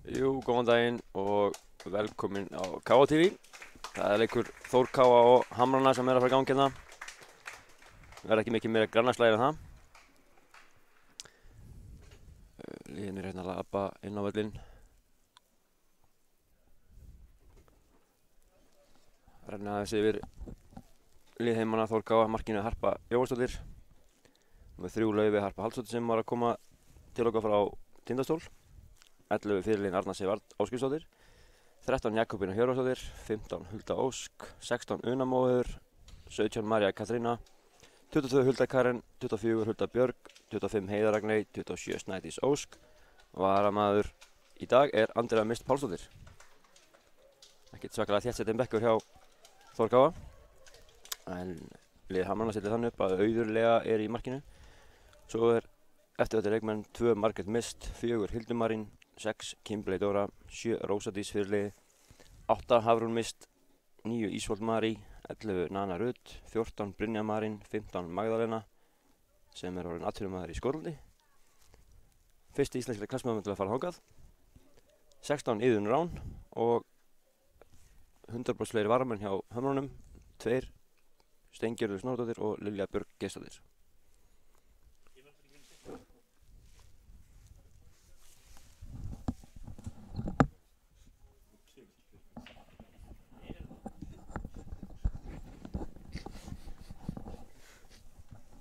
Jú, góðan daginn og velkomin á K.A. TV. Það er leikur Þór K.A. og Hamrana sem er að fara í gangi hérna. Það verður ekki mikið meira grannarslægir en það. Liðin er hérna að labba inn á völlinn. Renna aðeins yfir lið heimanna Þór K.A. Markinu Harpa Jóhannsdóttir. Með 3 Laufey Harpa Halldórsdóttir sem var að koma til okkar frá Tindastól. 11 fyrirliðinn Arna Sif Ásgrímsdóttir, 13 Jakobína Hjörvarsdóttir, 15 Hulda Ósk, 16 Una Móheiður, 17 María Katrína, 22 Hulda Karen, 24 Hulda Björg, 25 Heiða Ragney, 27 Snædís Ósk. Varamaður í dag er Andrea Mist Pálsdóttir. Ekkert svakalega þéttsetinn bekkur hjá Þór K.A. En lið Hamrana setur þannig upp að Auðurlega er í markinu. Svo er eftir þetta leikmenn 2 Margrét Mist, 4 Hildur Marín, 6 Kimberley Dóra, 7 Rósa Dís fyrirliði, 8 Hafrún Mist, 9 Ísfold Marí, 11 Nana Rut, 14 Brynja Marín, 15 Magdalena sem er orðin atvinnumaður í Skotlandi. Fyrsti íslenskri knattspyrnumaður til að fara þangað. 16 Iðunn Rán og 100% fleiri varamenn hjá Hömrunum, 2 Steingerður Snorradóttir og Lilja Björg Geirsdóttir.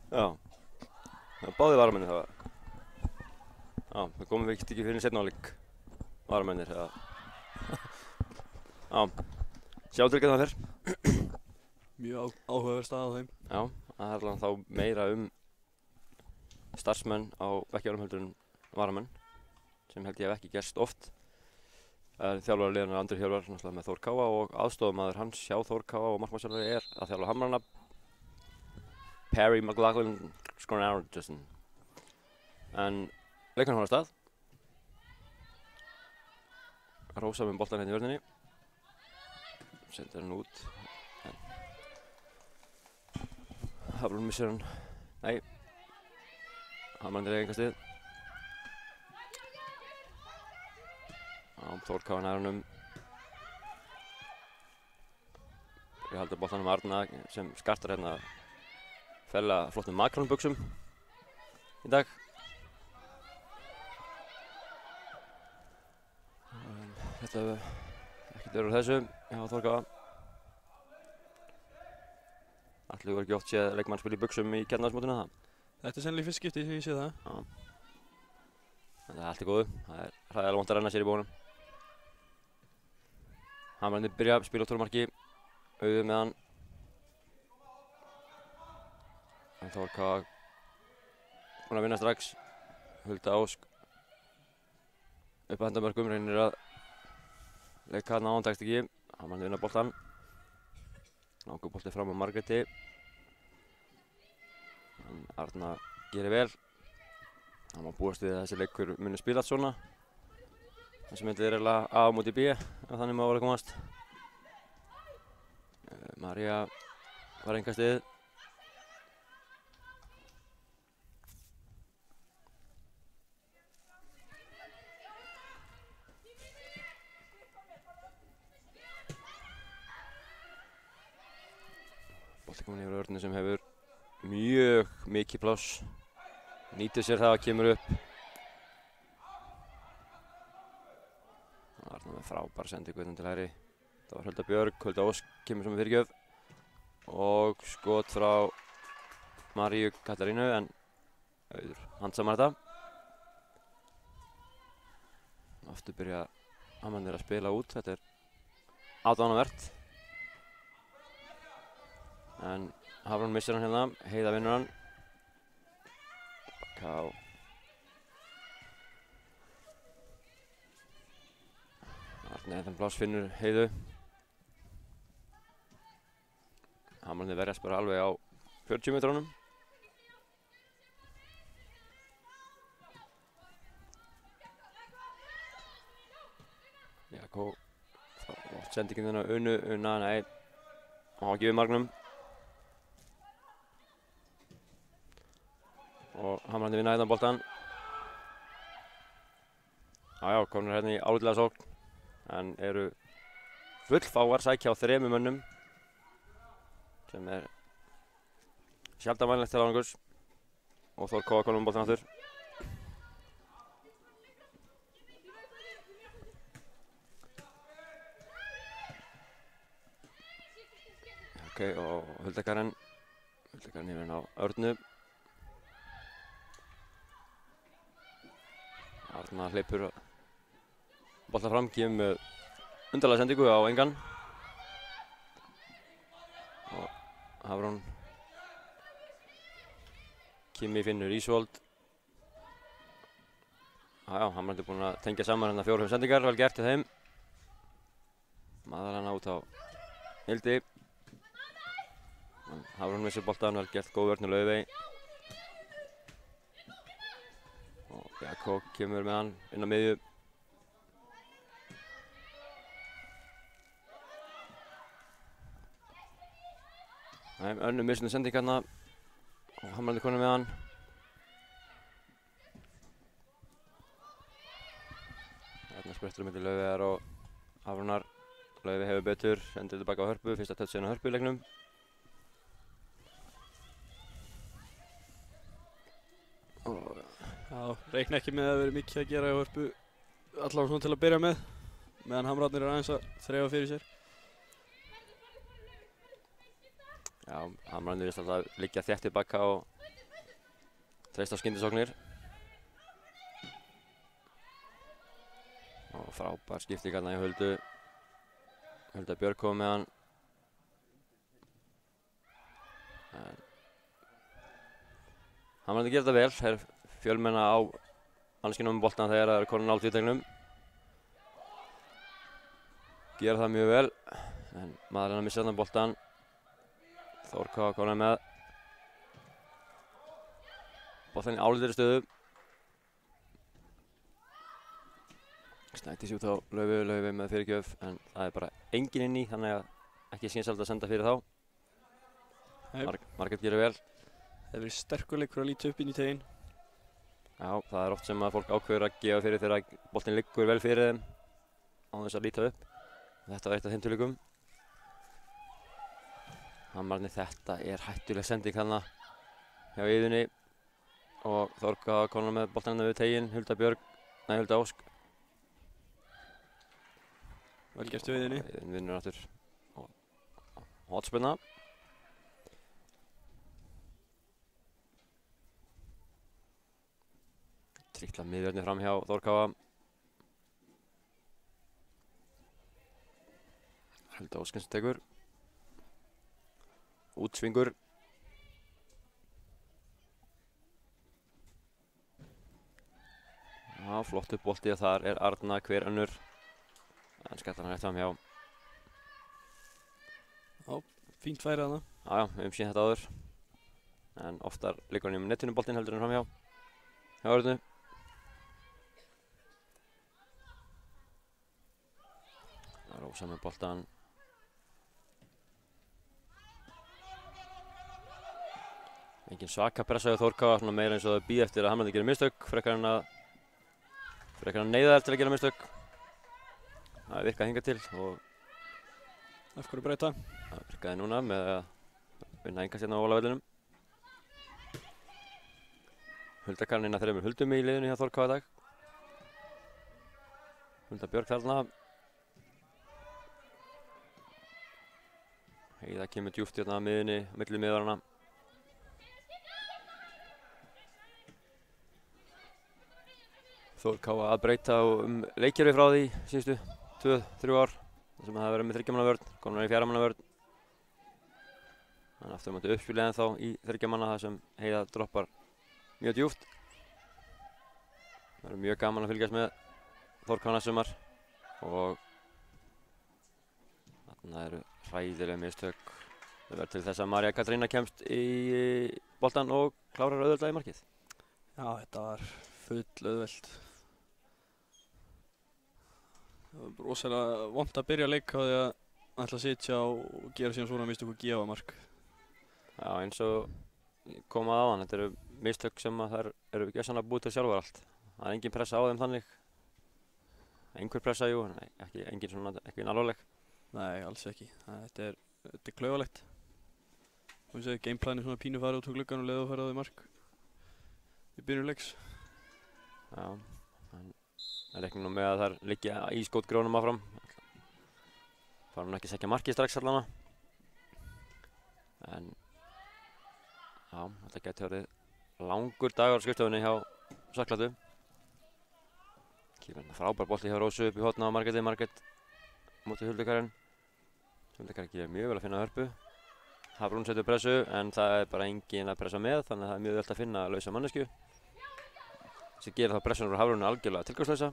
Já, það báði varamenni það. Já, það komum við ekki fyrir seinna hálfleik varamennir eða. Já, sjáum til hvernig það fer. Mjög áhugaverð staða á þeim. Já, það er alveg þá meira starfsmenn á bekkjunum heldur en varamenn sem held ég hef ekki gerst oft. Þjálfaraliðan er Andri Hjörvar náttúrulega með Þór K.A. og aðstofamaður hans hjá Þór K.A. og markmannsþjálfari er að þjálfa Hamrana Perry McLaughlin Skornardsson. En leikurinn fór af stað. Rósa með boltann hérna í vörninni. Sendir hann út. Hafrún missir hann. Nei. Hamrandi er enga stið. Þór K.A. nær honum. Ég haldi boltanum Arna sem skartar hérna ferlega flottum makrónbuxum í dag. Þetta hefur ekkert verið úr þessu hjá Þór K.A. Ætli þú verið ekki oft séð leikmann spila í buxum í kjarnaðarsmótinu það? Þetta er sennilega fyrst skipti þegar ég sé það. Já. En það er allt í góðu. Það er hræðilega vont að renna sér í bónum. Hamrarnir byrja að spila á tórumarki. Auður með hann. En Þór K.A. búinn að vinna strax. Hulda Ósk upp að hendamörkum, reynir að leika hann á, hann tekst ekki. Hamrarnir vinna boltann. Langur bolti fram á Margréti. Arna gerir vel. Það má búast við að þessi leikur muni spilast svona. Þessi myndið er eiginlega A á móti B, ef þannig má verið að komast. María var enga stið. Bolti komin yfir Örnu sem hefur mjög mikið pláss. Nýtir sér það að kemur upp. Arna með frábær sendingu til hægri. Það var Hulda Björg, Hulda Ósk kemur sem fyrirgjöf. Og skot frá Maríu Katarínu en Auður handsamar þetta. Aftur byrja Hamrarnir að spila út. Þetta er aðdánavert. En Hafrún missir hann hérna, Heiða vinnur hann. K.A. Arni Eðan Blás finnur Heiðu. Hamrarnir verjast bara alveg á 40 metrónum. Jakó, sendingin þarna Una, nei, hann var ekki við marknum. Og Hamrarnir vinna hérna boltan. Já, komnir hérna í álitlega sókn en eru fullfáar sækja á 3 mönnum sem sjaldan vænlegt til árangurs og Þór Káa kominn með boltann aftur. Ok, og Huldakarinn yfir á Örnu. Arna hleypur boltan fram, kemur með undarlega sendingu á engan. Og Hafrún Kimi finnur Ísvold. Já, Hamrandi búinn að tengja saman hérna 4-5 sendingar, vel gert til þeim. Maður hana út á Hildi. Hafrún missir boltan, vel gert, góð vörn og Laufey. Og Jakko kemur með hann inn á miðju. Önnur mismunandi sending hérna og Hamrandi konur með hann. Hérna sprettur milli Laufeyjar og Hafrúnar. Laufey hefur betur, sendir tilbaka á Hörpu, fyrsta touchinn á Hörpu í leiknum. Já, reikna ekki með að vera mikið að gera í Hörpu allavega svona til að byrja með meðan Hamrarnir aðeins að þreifa fyrir sér. Já, Hamrarnir virðast alltaf liggja þétt tilbaka og treysta á skyndisóknir. Og frábær skipting hérna í Huldu. Hulda Björk kom með hann. Hamrarnir gera þetta vel, þeir fjölmenna á anskinum boltan þegar það eru konur nálægt vítategnum. Gera það mjög vel, en maðurinn að missa þarna boltan. Þór Káa konar með. Boltan í álitlegri stöðu. Snædís út á Laufey með fyrirgjöf, en það er bara enginn inn í, þannig að ekki skynsamlegt að senda fyrir þá. Margrét gerir vel. Það hefur verið sterkur leikur að líta upp inn í teginn. Já, það er oft sem að fólk ákveður að gefa fyrir þegar boltinn liggur vel fyrir þeim án þess að líta upp. Þetta var eitt af þeim tilvikum. Hamrarnir, þetta er hættuleg sending hérna hjá Iðunni og Þór Káa konar með boltann við teginn, Hulda Ósk. Vel gert við Iðunni. Iðunn vinnur aftur og hotspinna. Trítla miðjörni fram hjá Þór Káa. Hulda Ósk sem tekur. Útsvingur. Já, flottur bolti og þar er Arna hver önnur. En skallar hann rétt fram hjá. Já, fínt færi þarna. Já, við höfum séð þetta áður. En oftar liggur hann í netinu boltinn heldur en fram hjá Örnu. Rósa með boltan. Engin svaka pressa hjá Þór Káa, svona meira eins og það býð eftir að Hamrarnir gerir mistök, frekar en að neyða þær til að gera mistök. Það virkaði hingað til og Af hverju breyta? það virkaði núna með að vinna engast hérna á Ólavellinum. Huldakarinn inn að 3 huldum í liðinu hjá Þór Káa í dag. Hulda Björk þarna. Heiða kemur djúpt hérna að miðunni, á milli miðvarana. Þór Káa að breyta leikkerfi frá því síðustu 2-3 ár. Það sem það verið með 3 manna vörn, komur í 4 manna vörn. Þannig aftur mátti uppspilið ennþá í 3 manna þar sem Heiða droppar mjög djúpt. Það verður mjög gaman að fylgjast með Þór Káa næsta sumar og þarna eru hræðileg mistök. Það verður til þess að María Katrína kemst í boltan og klárar auðveldlega í markið. Já, þetta var full auðvelt. Það var rosalega vont að byrja leik á því að ætla að sitja og gera síðan svona mistök og gefa mark. Já, eins og kom að áðan, þetta eru mistök sem að þær eru gjörsamlega búið til sjálfar allt. Það er engin pressa á þeim þannig. einhver pressa jú, en engin svona, ekki alvarleg. Nei, alls ekki. Þetta er klaufalegt. Og ég segi, gameplani svona pínu farið út úr gluggan og leiðu að fara á því mark í byrjun leiks. Já, en það reiknum nú með að þær liggja í skotgrjónum áfram. Fara hún ekki að sækja markið strax allana. En já, þetta geti verið langur dagur á skrifstofunni hjá Saklatu. Kemur hérna frábær bolti hjá Rósu upp í horna á Margrét móti Huldukarinn. Huldukarinn gefur mjög vel að finna hörpu. Hafrún setur pressu en það er bara engin að pressa með, þannig að það er mjög velt að finna lausa mannesku. Sem gerir þá pressunum frá Hafrúnu algjörlega tilgangslausa.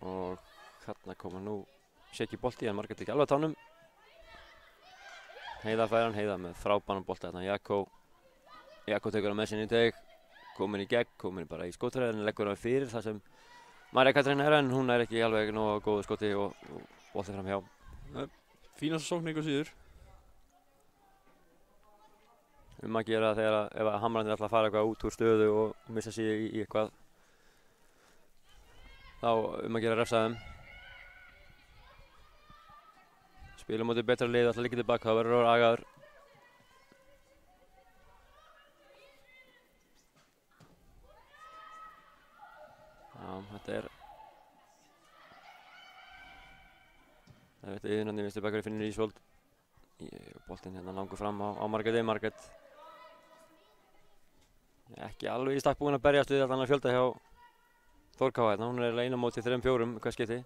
Og hérna koma nú Sheki bolti en Margrét ekki alveg á tánum. Heiða fær hann, Heiða með frábæran bolta hérna. Jakko tekur hann með sinni í teg, komin í gegn, komin bara í skotræðin, leggur hann fyrir það sem Marja Katrín er en hún er ekki alveg nógu góðu skoti og bolti fram hjá. Fínasta sókning og síður. Að gera þegar ef Hamrarnir ætla að fara eitthvað út úr stöðu og missa sig í eitthvað, þá að gera refsa þeim. Spilum mótið betra lið, ætla að liggja tilbaka, það verður agaður. Já, þetta er það veit yfirnandi vinstri bakverði Finnur Ísvold. Boltinn hérna langur fram á Margrét. Ekki alveg í stakk búinn að berjast við allan að fjölda hjá Þór K. hérna, hún er eina móti 3-4 hvað skipti.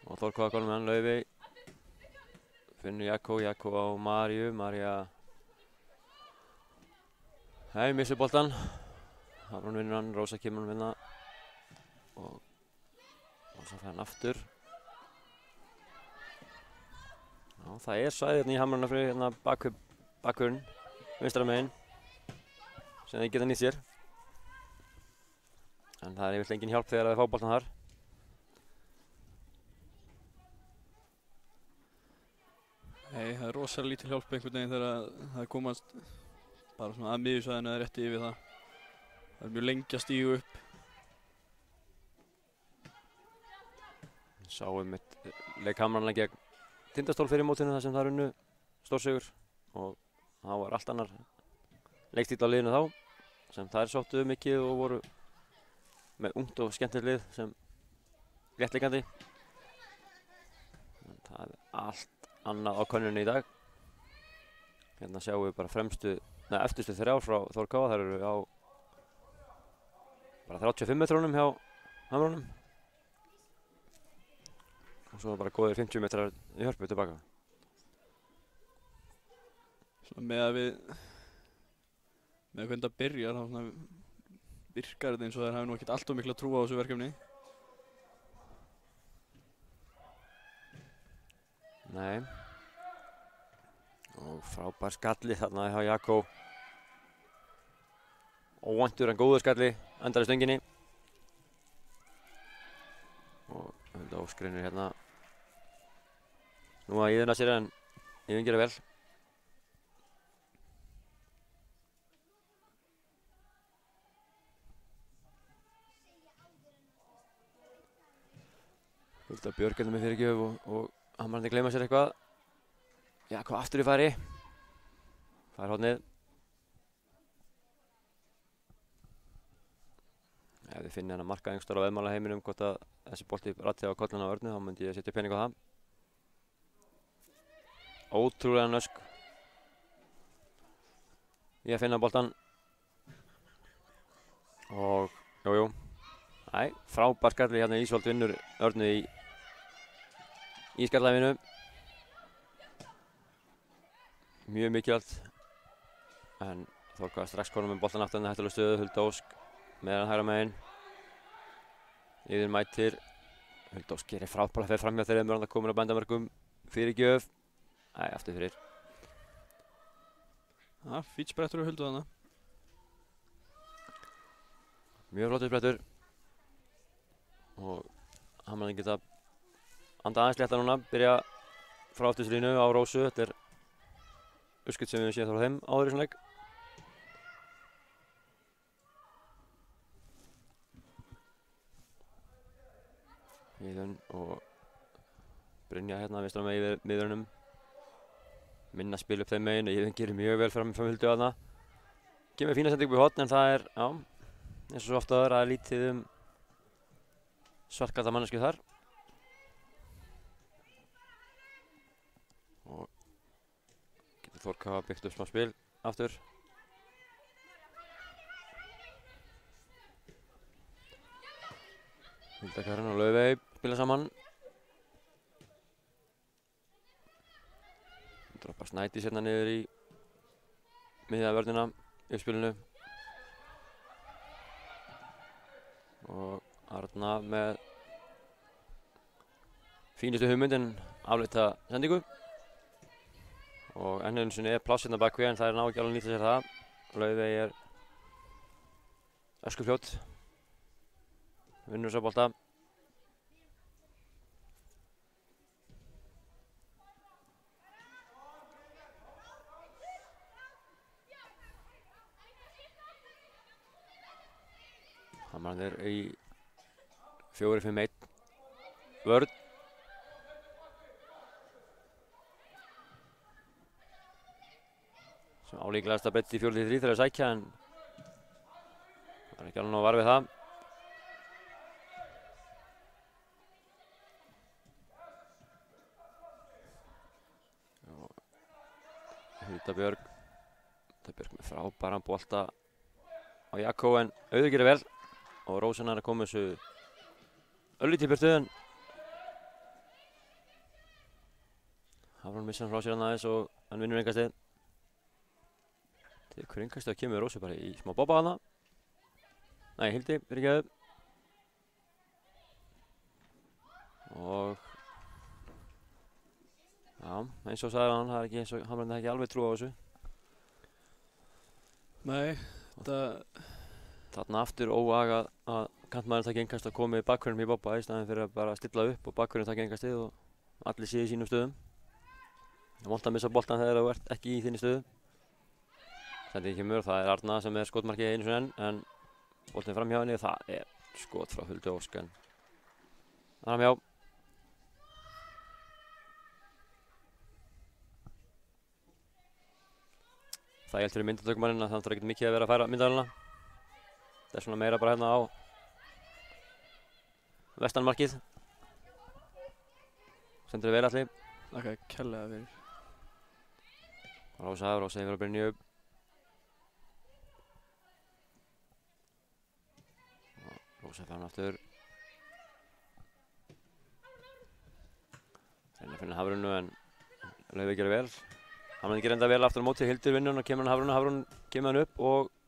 Og Þór K. golf með hann, Laufi. Finnur Jakko á Marja. Nei, missir boltan. Hafrún vinnur hann, Rósa kemur hann vinna. Og Rósa fær hann aftur. Já, það er svæði hérna í Hamrarnir hérna bakvörn, vinstra megin, sem þeir geta nýtt sér. En það er yfirleitt engin hjálp þegar þeir fá boltan þar. Nei, það er rosalega lítil hjálp einhvern veginn þegar það komast bara svona að miðjusvæðinu eða rétti yfir það. Það er mjög lengi að stígu upp. Sáum leik Hamrarna gegn Tindastól fyrir mótinu þar sem það unnu stórsigur og það var allt annar leikstíll á liðinu þá sem þær sóttu mikið og voru með ungt og skemmtilegt lið sem léttleikandi. Það er allt annað á könnunni í dag. Hérna sjáum við bara eftirstu þrjár frá Þór K. Þær eru á bara 35 metrónum hjá Hamrunum. Og svo bara góðir 50 metrar í hörpu tilbaka. Svona með hvernig það byrjar, þá svona virkar þetta eins og þær hafi nú ekkert alltof mikla trú á þessu verkefni. Nei. Og frábær skalli þarna hjá Jakko. Óvæntur en góður skalli, endar í stönginni. Og Hulda Ósk reynir hérna nú að íðina sér en Íðin gerir vel. Hulda Björk hérna með fyrirgjöf og Hamrarnir gleyma sér eitthvað. Jakko aftur í færi. Fær hornið. Ef þið finnir hérna marka einhvers staðar á veðmálaheiminum hvort að þessi bolti ratti á kolluna á Örnu, þá myndi ég setja pening á það. Ótrúlega nösk í að finna boltan. Og jújú. Æ, frábær skalli hérna Ísvold vinnur Örnu í skallæfinu. Mjög mikilvægt. En Þór K. strax konum með boltan aftur en hættulega stöðu. Hulda Ósk með hann hægra megin. Íðin mætir. Hulda Ósk gerir frábæra fer framhjá þegar þeir eru komin á bændamörkum. Fyrirgjöf. Æ, aftur fyrir. Fínn sprettur á Huldu þarna. Mjög flottur sprettur. Og Hamrarnir geta anda aðeins léttar núna. Byrja frá afturslínu á Rósu. Þetta er uppskrift sem við höfum séð frá þeim áður í svona leik. Íðun og Brynja hérna vinstra megin við miðjunum. Minna spil upp þeim megin, Íðun gerir mjög vel fram Huldu þarna. Kemur fína sending upp í horn en það er, já, eins og svo ofta það er lítið svartkalla mannesku þar. Og getur Þórk hafa byggt upp smá spil aftur. Hulda Karen og Laufey spila saman. Droppar Snædís hérna niður í miðja vörnina í spilinu. Og Arna með fínustu hugmynd en afleita sendingu. Og enn einu sinni pláss hérna bak við en það ná ekki alveg að nýta sér það. Laufey öskufljót. Vinnur þessa bolta. Hamrarnir í 4-5-1 vörn. Sem álíklegast að breyta í 4-3 þegar að sækja en það er ekki alveg nóg var við það. Hulda Björg með frábæran bolta á Jakko en Auður gerir vel og Rósan er að koma þessu örlítið í burtu en Hafrún missar hann frá sér hann aðeins og hann vinnur engastið. Tekur engastið og kemur Rósu bara í smá bobba hana. Nei, Hildi, fyrirgefðu. Og já, eins og sagði hann, það er ekki eins og Hamrarnir ekki alveg trú á þessu. Nei, Þarna aftur óvag að kantmaðurinn taki engast að komi bakverðinum í bobba í staðinn fyrir að bara stilla upp og bakverðin taki engastið og allir séu í sínum stöðum. Það er vont að missa boltan þegar þú ert ekki í þinni stöðu. Sending kemur og það er Arna sem er skotmarkið einu sinni enn en boltin fram hjá henni og það er skot frá Huldu Ósk en fram hjá. Það hjálpar í myndatökumanninn að það þarf ekkert mikið að vera að færa myndavélina. Það er svona meira bara hérna á vestanmarkið. Sendur vel allir. Þakka kærlega fyrir. Rósa yfir að Brynju. Rósa fann aftur. Reyna að finna Hafrúnu en Laufey gerir vel. Hamrarnir gerir enda vel aftur á móti. Hildur vinnur og kemur hann Hafrúnu. Hafrún kemur hann upp og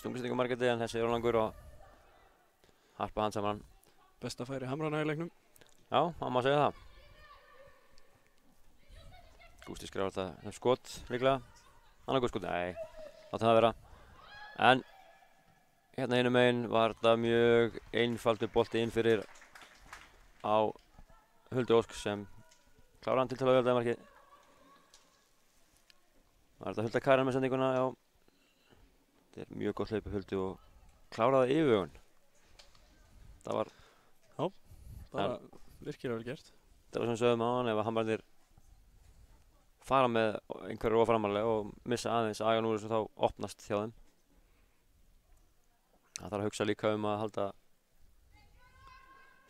stunglisendingu margæti en þessi er langur og harpa hann saman. Besta færi Hamrana í leiknum. Já, það má segja það. Gústi skrifar þetta skot líklega. Annað góð skot, nei, láta það vera. En hérna hinum megin var þetta mjög einfaldur bolti inn fyrir á Huldu Ósk sem klárar hann til að auðvelda markið. Var þetta Hulda Karen með sendinguna, já. Þetta er mjög gott hlaup af Huldu og kláraði yfirvegun. Það var... Já, bara virkilega vel gert. Það var sem við sögðum á hann ef að Hamrarnir fara með einhverju oframarlega og missa aðeins agan úr þessu þá opnast hjá þeim. Það þarf að hugsa líka að halda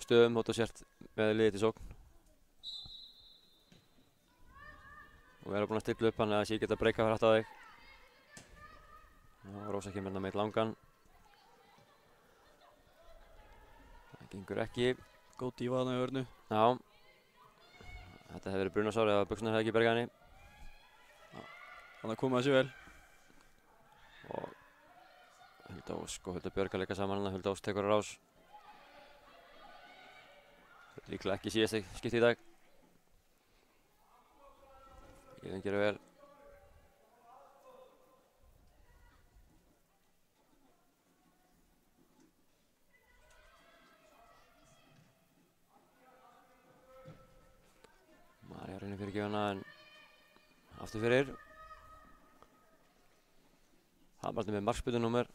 stöðum þótt og sért með liðið til sókn. Og við erum búin að stilla upp hann að ég geta breyka fyrir aftur þig. Rósa kemur hérna með eitt langan. Það gengur ekki. Góð dífa þarna í vörnu. Já. Þetta hefði verið brunasár ef buxurnar hefði ekki bergað henni. Þannig að koma þessu vel. Og Hulda Ósk og Hulda Björg að leika saman. Hulda Ósk tekur á rás. Líklega ekki síðasti skipti í dag. Íðun gerir vel. Marja reynir fyrirgefuna en aftur fyrir. Hamarnir með markspyrnunúmer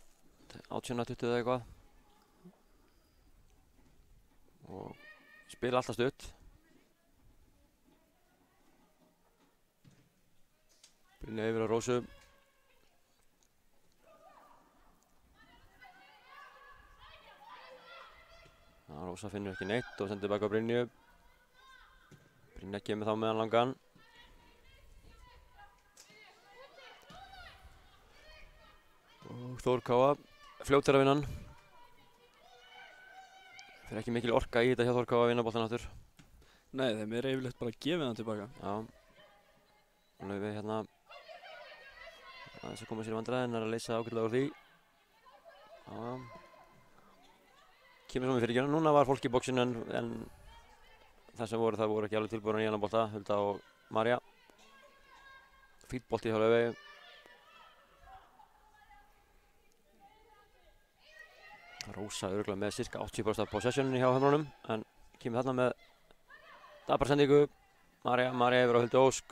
18-20 eða eitthvað. Og spila alltaf stutt. Brynja yfir á Rósu. Rósa finnur ekki neitt og sendir bak á Brynju. Brynja kemur þá með hann langan. Og Þór Káa fljótar að vinna hann. Fyrir ekki mikil orka í þetta hjá Þór Káa að vinna boltan aftur. Nei, þeim yfirleitt bara að gefa hann tilbaka. Já. Og Laufey hérna aðeins að koma sér í vandræðin, að leysa ágætlega úr því. Já. Kemur saman fyrir ekki. Núna var fólk í bóksinu en það sem voru ekki alveg tilbúin í annan bolta. Hulda og Marja. Fínn bolti hjá Laufey. Rósa örugglega með cirka 80% af possessioninu hjá hömrunum en kemur þarna með dabra sendingu. Marja yfir á Huldu Ósk.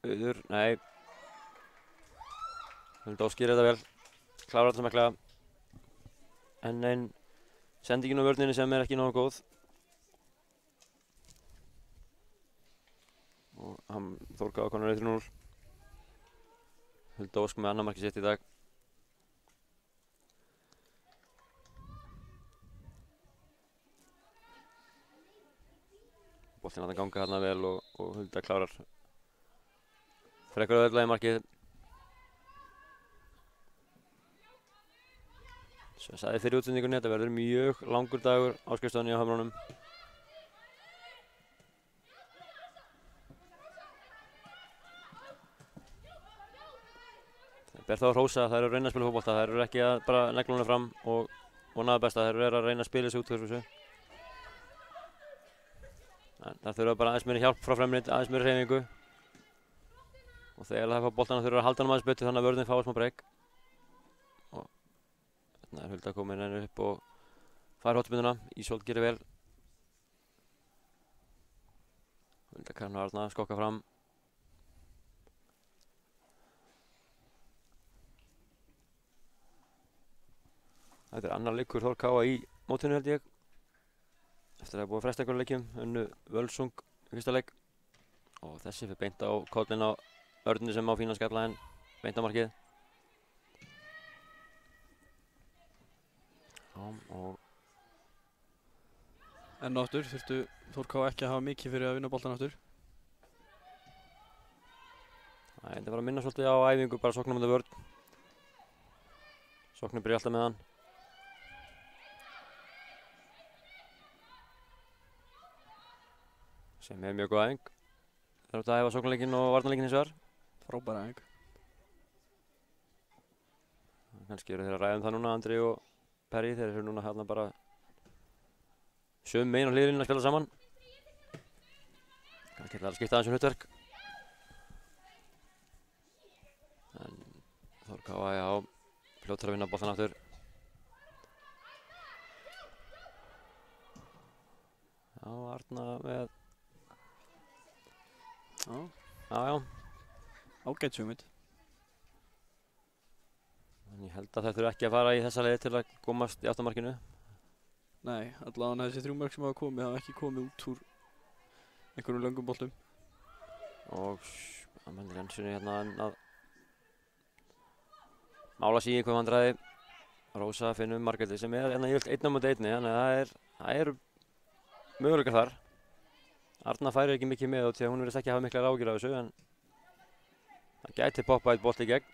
Auður, nei. Huldu Ósk gerir þetta vel. Klárar þetta smeklega. En einn sendingin á vörninni sem er ekki nógu góð. Og hann Þór Káa konar 3-0. Huldu Ósk með annað markið sitt í dag. Boltinn að það ganga hérna vel og Hulda klárar frekar auðveldlega í markið. Svo ég sagði fyrir útsendingunni, þetta verður mjög langur dagur á skrifstofunni á hömrunum. Það ber þá að hrósa, þær eru að reyna að spila fótbolta, þær eru ekki að bara negla hana fram og vona það besta, þær eru að reyna að spila þessu út úr þessu. Það þurfa bara aðeins meiri hjálp frá fremrið, aðeins meiri hreyfingu. Og þegar það fá boltana þurfa að halda hann aðeins betur þannig að vörðin fá smá breyk. Og þarna er Hulda komin henni upp og fær hotspyrnuna. Ísold gerir vel. Hulda kann þarna skokka fram. Þetta er annar leikur Þór Káa í mótinu held ég. Eftir að það er búið að fresta einhverjum leikjum, unnu Völsung í fyrsta leik. Og þessi fyrir beint á kollin á Örni sem á fínan skalla en beint á markið. Já, og En aftur þurftu Þór Káa ekki að hafa mikið fyrir að vinna boltan aftur. Nei, þetta var að minna svolítið á æfingu, bara sóknum með vörn. Sóknum byrja alltaf með hann. Sem er mjög góð æfing. Það er út að æfa sóknarleikinn og varnarleikinn hins vegar. Frábær æfing. Kannski eru þeir að ræða það núna, Andri og Perri. Þeir eru núna hérna bara sömu megin á hliðinni að spila saman. Kannski ætla að skipta aðeins hlutverk. En Þór Káa, já, fljótar að vinna boltan aftur. Já, Arna með Já. Ágæt hugmynd. En ég held að þeir þurfa ekki að fara í þessa leið til að komast í aftamarkinu. Nei, allavega þessi 3 mörk sem hafa komið hafa ekki komið út úr einhverjum löngum boltum. Og það mennir Jensunni hérna að mála sig í einhver vandræði. Rósa finnum Margréti sem er hérna yfirleitt 1 á móti 1, þannig að það eru möguleikar þar. Arna færir ekki mikið með því að hún virðist ekki hafa miklar áhyggjur af þessu en það gæti poppað eitt bolti í gegn.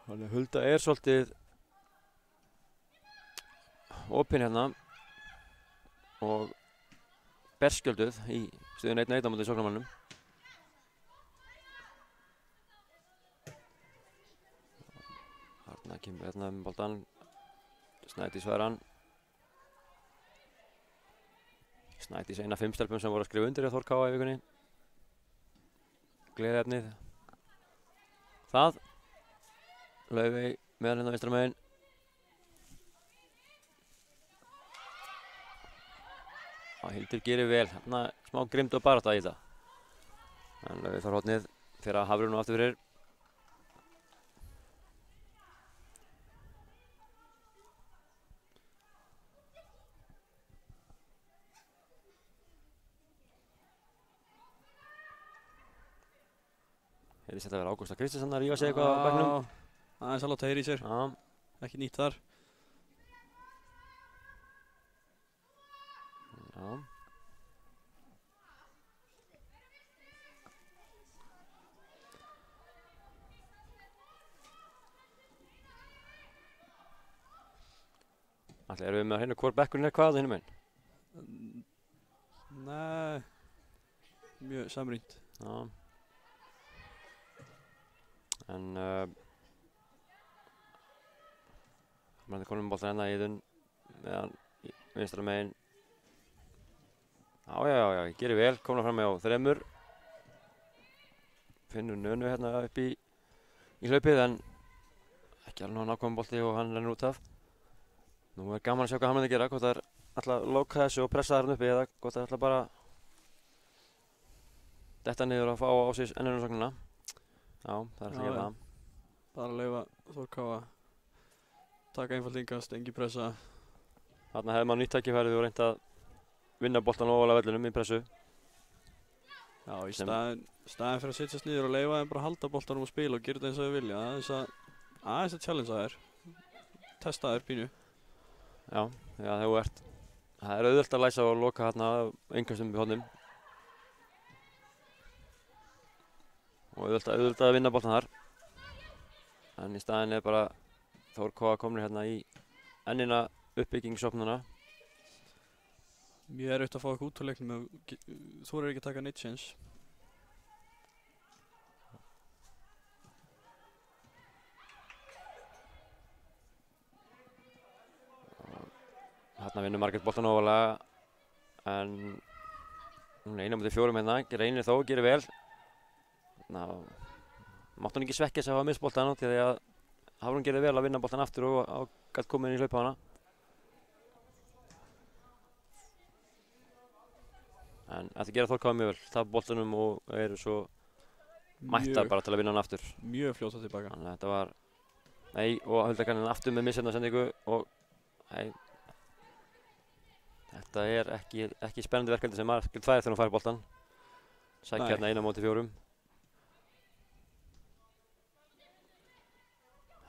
Þannig að Hulda er svolítið opin hérna og berskjölduð í stöðun 1-1 á móti sóknarmannum. Arna kemur hérna með boltan. Snædís fær hann. Snædís eina 5 stelpum sem voru að skrifa undir hjá Þór Káa í vikunni. Gleðiefnið. Það. Laufey með hann hérna vinstra megin. Hildur gerir vel, hérna smá grimd og barátta í þetta. En Laufey þarf hornið fyrir að Hafrún og aftur fyrir. Heyrðist þetta að vera Ágústa Kristinsson að rífa sig eitthvað á bekknum. Aðeins að láta heyra í sér. Já. Ekki nýtt þar. Já. Ætli, erum við með að hreina hvor bekkurinn hvað hinum einn? Nei. Mjög samrýnt. Já. En maður konum boltan hérna í Iðunn meðan vinstra megin. Já, gerir vel, komna fram með á þremur. Finnur Nönu hérna upp í hlaupið en ekki alveg nákvæmum bolti og hann rennur út af. Nú gaman að sjá hvað hann myndi gera, hvort það ætla að loka þessu og pressa þarna uppi eða hvort það ætla bara detta niður og fá á sig ennurumsóknina. Já, það ætla að gera það. Bara að leyfa Þórká að taka einfalt innkast, engin pressa. Þarna hefði maður nýtt tækifærið og reynt að vinna boltan ofalega vellinum í pressu. Já, í staðinn fyrir að setjast niður og leyfa þeim bara að halda boltanum og spila og gera þetta eins og þau vilja. Aðeins að challengea þér. Testa þér pínu. Já, það er auðvelt að læsa og loka hérna innkastum í hornum. Og auðvelt að vinna boltan þar. En í staðinn er bara Þórká komnir hérna í ennina uppbyggingsopnuna. Mjög erfitt að fá eitthvað út á leiknum. Þú ekki að taka neitt séns. Þarna vinnur Margrét boltan ofalega en hún er 1-4 hérna, reynir þó, gerir vel. Mátti hún ekki svekkja sig að hafa mist boltan því að Hafrún gerði vel að vinna boltan aftur og gætt komið inn í hlaupa hana. En þetta gera Þórká mjög vel, tapa boltanum og eru svo mættar bara til að vinna hann aftur. Mjög fljótt að tilbaka. Þannig að þetta var, og Huldakaninn aftur með missefna sendingu og þetta er ekki spennandi verkefni sem Margrét fær þegar hún fær boltan. Sækja hérna 1-4.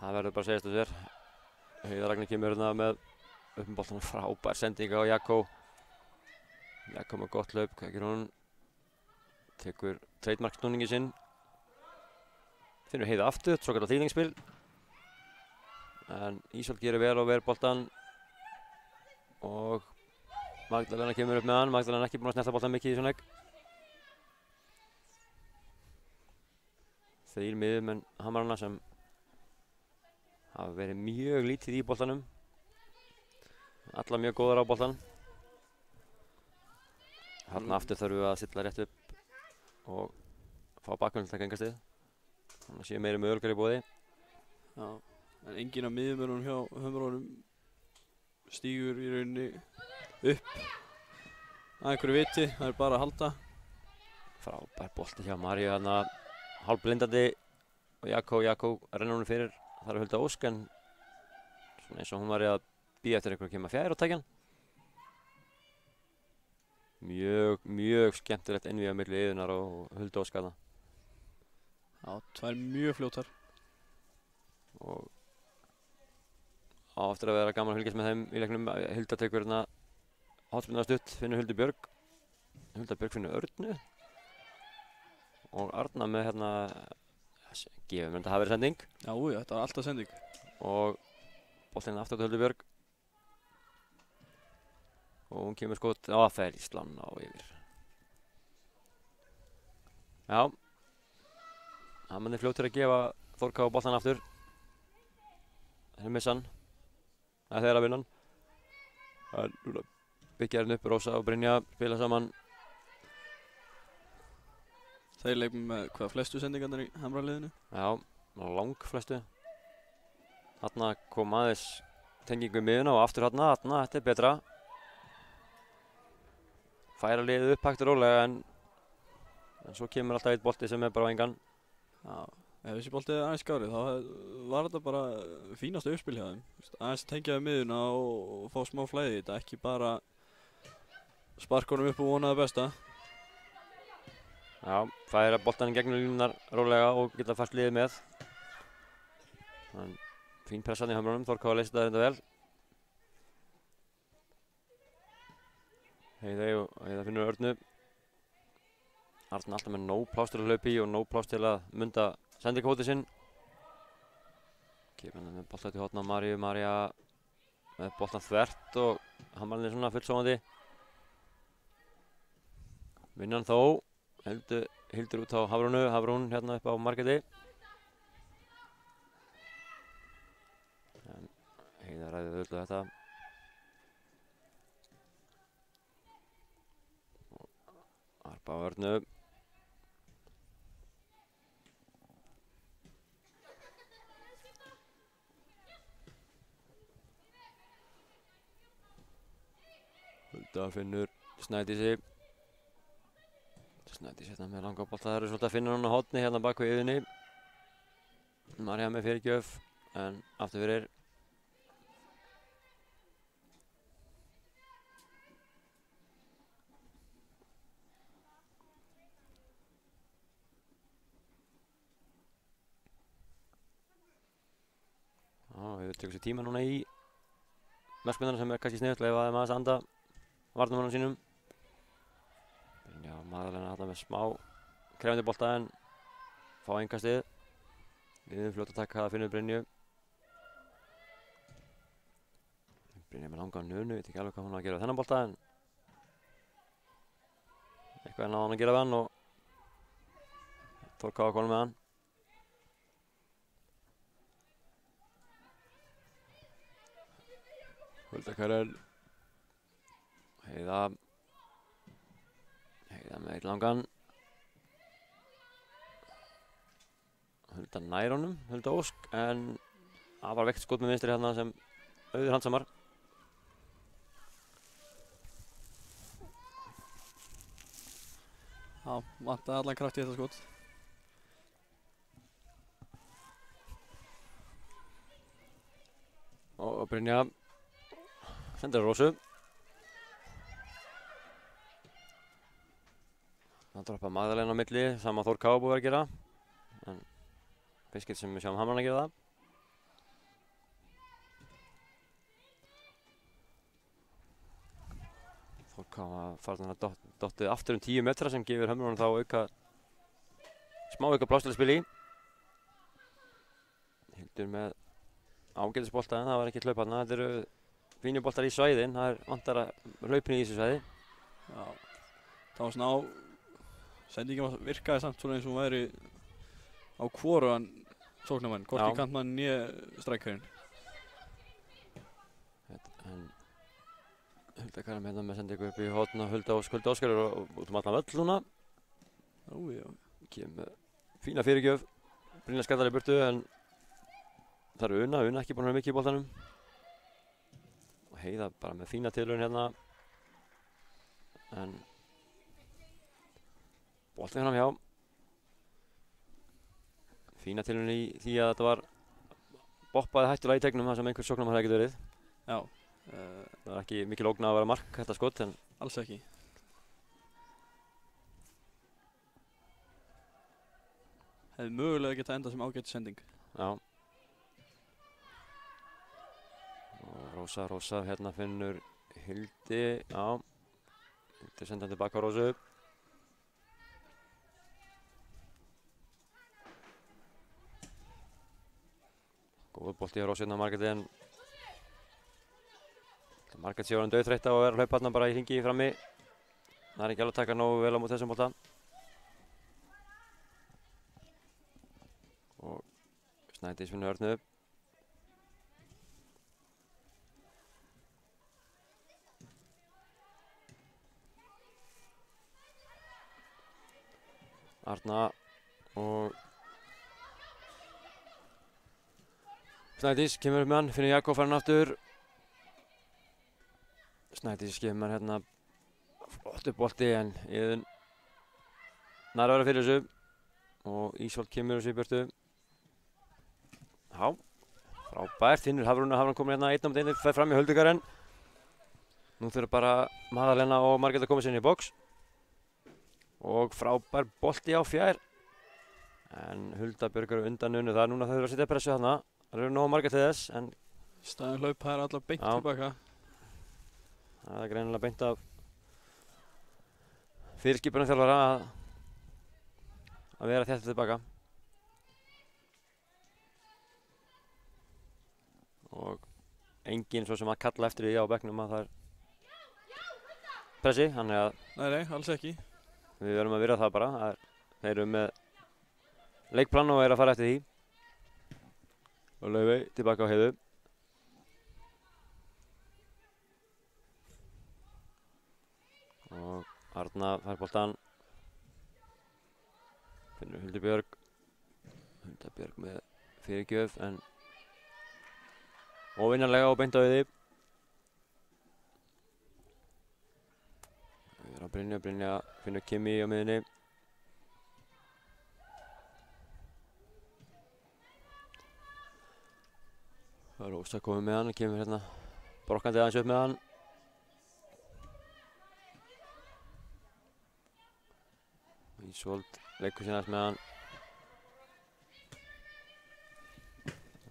Það verður bara að segjast þér. Heiða Ragnhildur kemur hérna með upp með boltanum, frábær sending á Jakó. Jakó með gott hlaup, hvað gerir hún? Tekur trademark-snúningin sinn. Finnur Heiða aftur, svo kallar þýðingsspil. En Ísold gerir vel og ver boltan. Og Magdalena kemur upp með hann. Magdalena er ekki búin að snerta boltan mikið í svona leik. 3 miðjumenn Hamarana sem hafa verið mjög lítið í boltanum. Alla mjög góðar á boltan. Þarna aftur þurfum við að silla rétt upp og fá bakgrunn til að ganga stið. Þannig að séu meiri möguleikar í boði. Já, en enginn af miðjumönnunum hjá Hömrunum stígur í rauninni upp að einhverju viti, það er bara að halda. Frábær bolti hjá Maríu þarna, hálfblindandi og Jakó rennur honum fyrir. Það er Hulda Ósk en svona eins og hún var að bíða eftir einhverju að kemur fjær á tækjan. Mjög skemmtilegt innvíða milli Iðunnar og Hulda Ósk þarna. Já, tvær mjög fljótar. Og á eftir að vera gaman að fylgjast með þeim í leiknum. Hulda tekur hérna hotspyrnuna stutt, finnur Huldu Björg. Hulda Björg finnur Örnu. Og Arna með hérna, gefum þetta hafi verið sending. Já, þetta var alltaf sending. Og boltinn aftur til Huldu Björg. Og hún kemur skot, það fer í slanna og yfir. Já. Hann er fljótur að gefa Þórká boltan aftur. Þeir missa hann. Það er þeirra að vinna hann. Það er núna byggja hérna upp, Rósa og Brynja spila saman. Þeir leikum með hvað flestu sendingarnar í Hamraliðinu? Já, lang flestu. Þarna kom aðeins tengingu í miðuna og aftur þarna, þetta er betra. færa liðið upp hægt og rólega en svo kemur alltaf eitt bolti sem bara á engan. Já, ef þessi bolti aðeins skárið þá var þetta bara fínasta uppspil hjá þeim. Aðeins tengja við miðuna og fá smá flæði í þetta, ekki bara sparka honum upp og vona það besta. Já, færa boltann í gegnum línunar rólega og geta fært liðið með. Fín pressan í hömrunum, Þór Káa leysir þetta vel. Heiða finnur Örnu. Arna alltaf með nóg pláss til að hlaupa í og nóg pláss til að munda sendikvóti sinn. Kemur með bolta til hotna Maríu, María með boltan þvert og Hammarinn svona fullsómandi. Vinnan þó, hildur út á Hafrún hérna upp á marketti. Heiða ræðið auðvitað þetta. Harpa á Örnu. Hulda finnur Snædísi. Snædís hérna með langa bolta. Það eru svolítið að finna hún á hotni hérna bak við yðinni. María með fyrirgjöf en aftur fyrir. Við tökum sér tíma núna í markmyndana sem kannski sniðugt að leifa þeim aðeins að anda varnarmönnum sínum. Brynja Magdalena alltaf með smá krefandi bolta en fá engastið. Við fljótt að taka það finnur Brynju. Brynja með langa nunu, veit ekki alveg hvað hún á að gera við þennan bolta en eitthvað náði hann að gera við hann og Þór Káa konum með hann. Hulda Karen. Heiða með eitt langan. Hulda nær honum, Hulda Ósk, en það var veikt skot með vinstri hérna sem Auður Handsamar. Já, vantaði allan kraft í þetta skot. Og Brynja sendir á Rósu. Það droppa Magdalena á milli, sama Þór Káa búið að gera. En fyrst sem við sjáum Hamran að gera það. Þór Káa farið þannig að dottið aftur 10 metra sem gefur Hamran þá smá auka pláss til að spila í. Hildur með ágætisbolta en það var ekki hlaup þarna. Þetta eru fínir boltar í svæðin, það vantar að hlaupin í þessu svæði. Já, það var svona sendingin virkaði samt svona eins og hún væri á hvorugan sóknarmann, hvorki kantmann né strækkarinn. En Hulda Karen hérna með sendingu upp í hotna Hulda Óskar og út allan völl núna. Já. Kemur fína fyrirgjöf, Brynja skattar í burtu en það eru Una ekki búin að vera mikið í boltanum. Og Heiða bara með fína tilraun hérna. En boltinn fram hjá. Fína tilraun í því að þetta var boppaði hættulega í tegnum þar sem einhver sóknarmaður hefði getið verið. Já. Það var ekki mikil ógn að vera mark þetta skot en alls ekki. Hefði mögulega getað endað sem ágætis sending. Já. Og Rósa hérna finnur Hildi, já. Hildi senda hann tilbaka á Rósu. Góð bolti hjá Rósu hérna á marketti en Margrét sé orðin dauðþreytt á að vera að hlaupa þarna bara í hringi frammi. Það er ekki alveg að taka nógu vel á móti þessum bolta. Og Snædís finnur Örnu. Arna og Snædís kemur upp með hann, finnur Jakob farin aftur. Snædís kemur hérna Flottur bolti en Iðunn nær að vera fyrir þessu og Ísfold kemur þessu í burtu. Já, frábært, Finnur Hafrún komin hérna 1-1, fer fram í Huldugarinn. Nú þurfa bara Magdalena og Margrét að koma sér inn í box. Og frábær bolti á fjær. En Hulda Björg eru undan unnu þar, núna þau eru að setja pressu þarna. Það eru nóg margar til þess, en Staðin hlaup, það er allar beint Já. tilbaka. það er greinilega beint af fyrirskipunum þjálfara að vera þétt tilbaka. Og enginn svo sem að kalla eftir því á bekknum að það er pressi, þannig að Nei, alls ekki. við verðum að virða það bara. Þeir eru með leikplan og eru að fara eftir því. Og Laufey tilbaka á Heiðu. Og Arna fær boltann. Finnur Huldu Björg. Hulda Björg með fyrirgjöf en óvinarlega og beint á Heiði. Við erum að Brynja finnur Kimi á miðunni. Það er Rósa komið með hann, kemur hérna brokkandi aðeins upp með hann. Ísfold leikur sér aðeins með hann.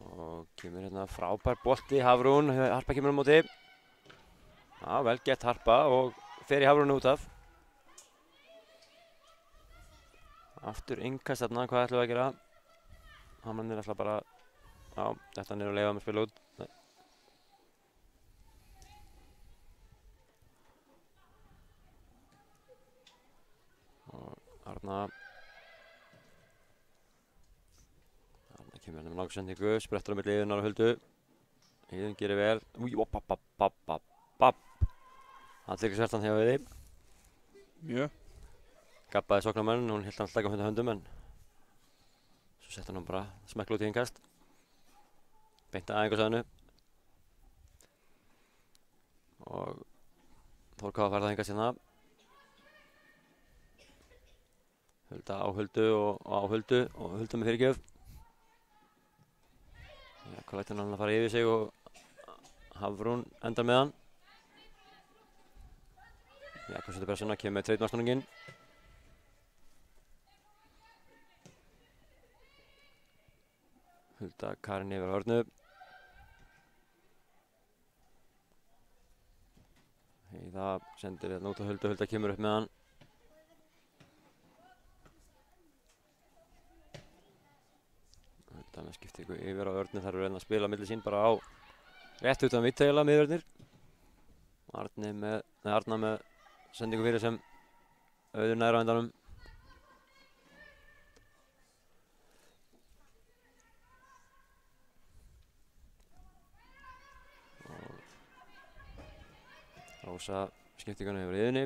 Og kemur hérna frábær bolti, Hafrún, Harpa kemur á móti. Já, vel gett Harpa og fer í Hafrún út af. Aftur innkast þarna, hvað ætlum við að gera? Hamrarnir ætla bara, já, þetta niður og leifa með spila út. Og Arna kemur hérna með langsendingu, sprettur á milli Iðunnar og Huldu. Iðunn gerir vel. Új, allir ekki svertan hjá Heiði. Mjög. Gabbaði sóknarmenn, hún hélt hann alltaf ekki á höndum en svo sett hann bara smekla út í innkast. Beint að æfingasvæðinu. Og Þórká að fara það innkast hérna. Hulda á Huldu og á Huldu og Huldu með fyrirgjöf. Já, hvað lætur hann að fara yfir sig og Hafrún endar með hann. Já, hvað setur pressuna, kemur með treytmarsnúninginn. Hulda Karin yfir á hornu. Heiða sendir hérna út á Huldu, Hulda kemur upp með hann. Hulda með skiptingu yfir á hornu, þar eru að spila milli sín bara á rétt utan vittegila miðvörðnir. Arna með sendingu fyrir sem Auður nær á endanum. Rósa skiptingunni yfir Iðunni.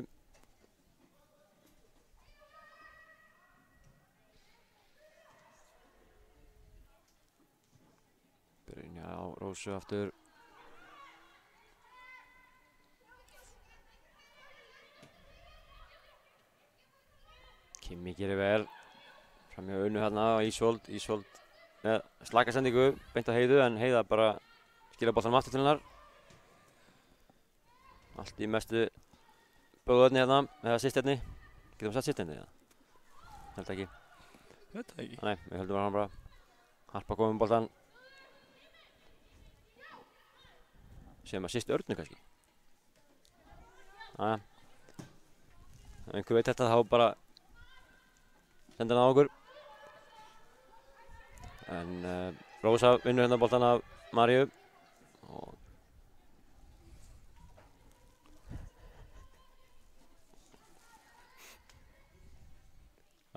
Brynja á Rósu aftur. Kimi gerir vel. Framhjá Unnu hérna á Ísfold. Ísfold með slaka sendingu beint á Heiðu en Heiða bara skilja boltanum aftur til hennar. Allt í mestu böðuðni hérna, eða systirni. Getum við sett systirni eða? Held ekki. Veit það ekki. Nei, við höldum hann bara. Harpa komið með boltan. Séum að systir Örnu kannski. Jæja. Ef einhver veit þetta þá bara senda hann á okkur. En Rósa vinnur hérna boltan af Maríu. Og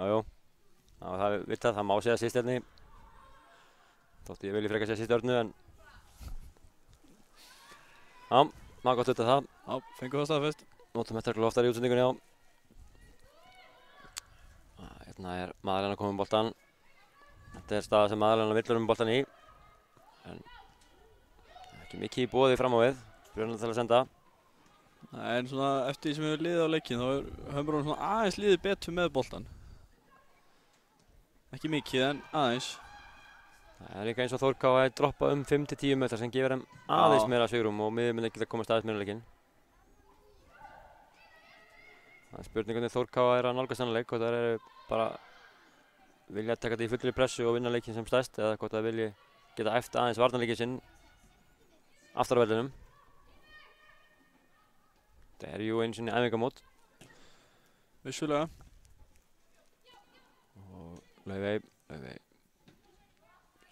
jájó, það er vitað, það má segja systirni. Þótt ég vilji frekar segja systir Örnu en já, maður gott auðvitað það. Já, fengum það staðfest. Notum þetta ekki oftar í útsendingunni á. Hérna er Magdalena komið með boltan. Þetta er staða sem Magdalena villur boltan í. En ekki mikið í boði fram á við. Brynja til að senda. En svona eftir því sem við liðið á leikinn þá höfum við svona aðeins liðið betur með boltan. Ekki mikið en aðeins. Það er líka eins og Þór KA droppa 5-10 metrar sem gefur þeim aðeins meira svigrúm og miðjumennir geta komast aðeins meira í leikinn. Það er spurning hvernig Þór KA að nálgast þennan leik, hvort það eru bara vilja taka þetta í fullri pressu og vinna leikinn sem stærst eða hvort það vilji geta æft aðeins varnarleikinn sinn aftar á vellinum. Þetta er jú einu sinni æfingamót. Vissulega. Og Laufey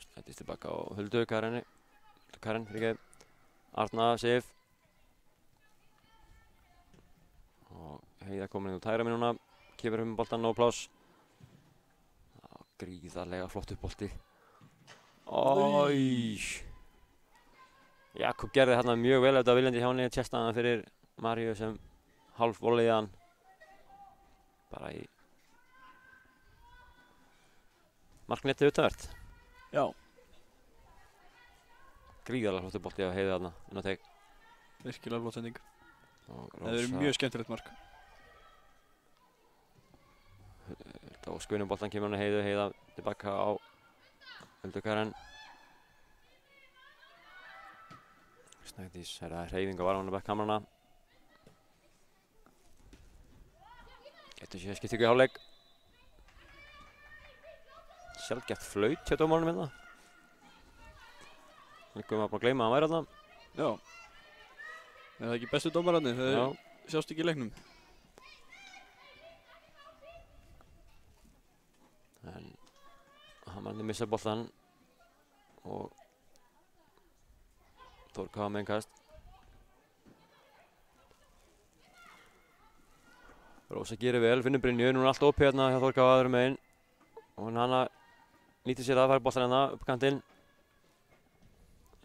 slæddist tilbaka á Huldu Karen fyrirgefðu. Arna Sif. Og Heiða komin inn úr tæra mínuna, kemur með boltann og pláss. Gríðarlega flottur bolti. Oj! Jakob gerði þarna mjög vel eftir viljandi hjá henni, tjestaði hann fyrir Maríu sem hálf voleiði hann. Bara í marknetti utanvert. Já. Gríðarlega flottur bolti að Heiða þarna inn á teig. Virkilega flott sending. Það hefur verið mjög skemmtilegt mark. Og skvinum boltan kemur hann að Heiða tilbaka á Huldu Karen. Snædís, það er hreyfing á varnarbekk Hamrana. Getur séð skiptingu í hálfleik. Sjaldgæft flaut hjá dómaranum hérna. Líkum að bara gleyma að hann væri þarna. Já. Er það ekki bestu dómararnir? Þeir sjást ekki í leiknum. En Hamrarnir missa boltan og Þór KA með innkast. Rósa gerir vel, finnur Brynju, núna er allt opið hérna hjá Þór KA öðrum megin. Og Nanna nýtir sér að fara boltan hérna upp kantinn.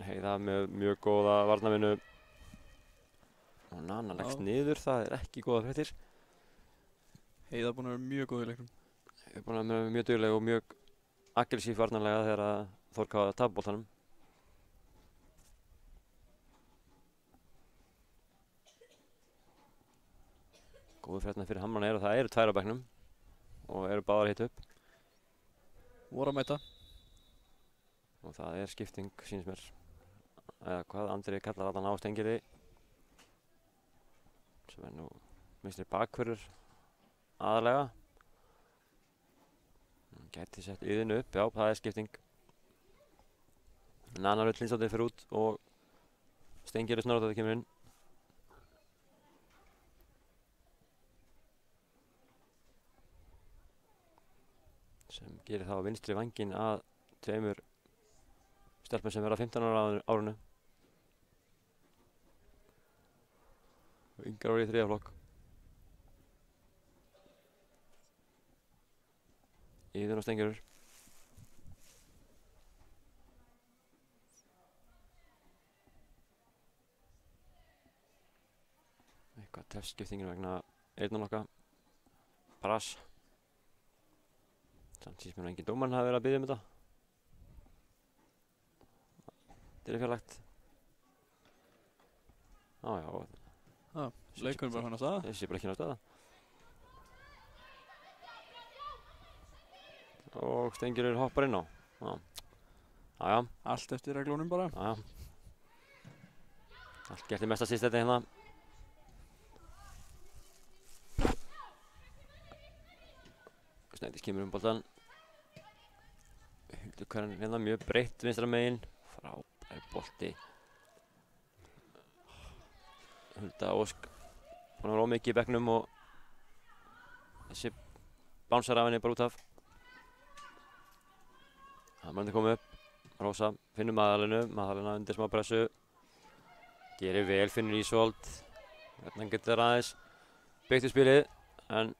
Heiða með mjög góða varnarvinnu. Og Nanna leggst niður, það er ekki góða fréttir. Heiða búin að vera mjög góð í leiknum. Heiða búin að vera mjög dugleg og mjög aggressív varnarlega þegar Þór KA tapar boltanum. Góðu fréttina fyrir Hamrana er að það eru tvær á bekknum og eru báðar hitt upp. Voru að mæta. Og það er skipting, sýnist mér. Eða hvað, Andri kallar allan á Stengiri. Sem er nú vinstri bakvörður aðalega. Hann gæti sett Iðunn upp, já, það er skipting. Nanna Rutt Lindsdóttir fer út og Stengiri Snorradóttir kemur inn. Sem gerir þá vinstri vænginn að tveimur stelpum sem verða 15 ára á árinu. Og yngar árið í 3. flokk. Iðunn og Stengurur. Eitthvað tefskiptingin vegna eyrnalokka. Brass. Samt síðan mér engin dómarinn hafi verið að biðja þetta. Þetta er fjarlægt. Já. Leikurinn bara hann á staða. Þessi bara ekki á staða. Og Stengurur hoppar inn á. Já. Allt eftir reglunum bara. Já. Allt gert í mesta síst þetta hérna. Snædís kemur boltan. Huldu Karen hérna mjög breytt vinstra megin. Frábær bolti. Hulda Ósk búin að vera ómikið í bekknum og þessi bánsar af henni bara út af. Hamrarnir komu upp. Rósa finnur Magdalena undir smá pressu. Gerir vel, finnur Ísold. Hérna getur aðeins byggt upp spilið en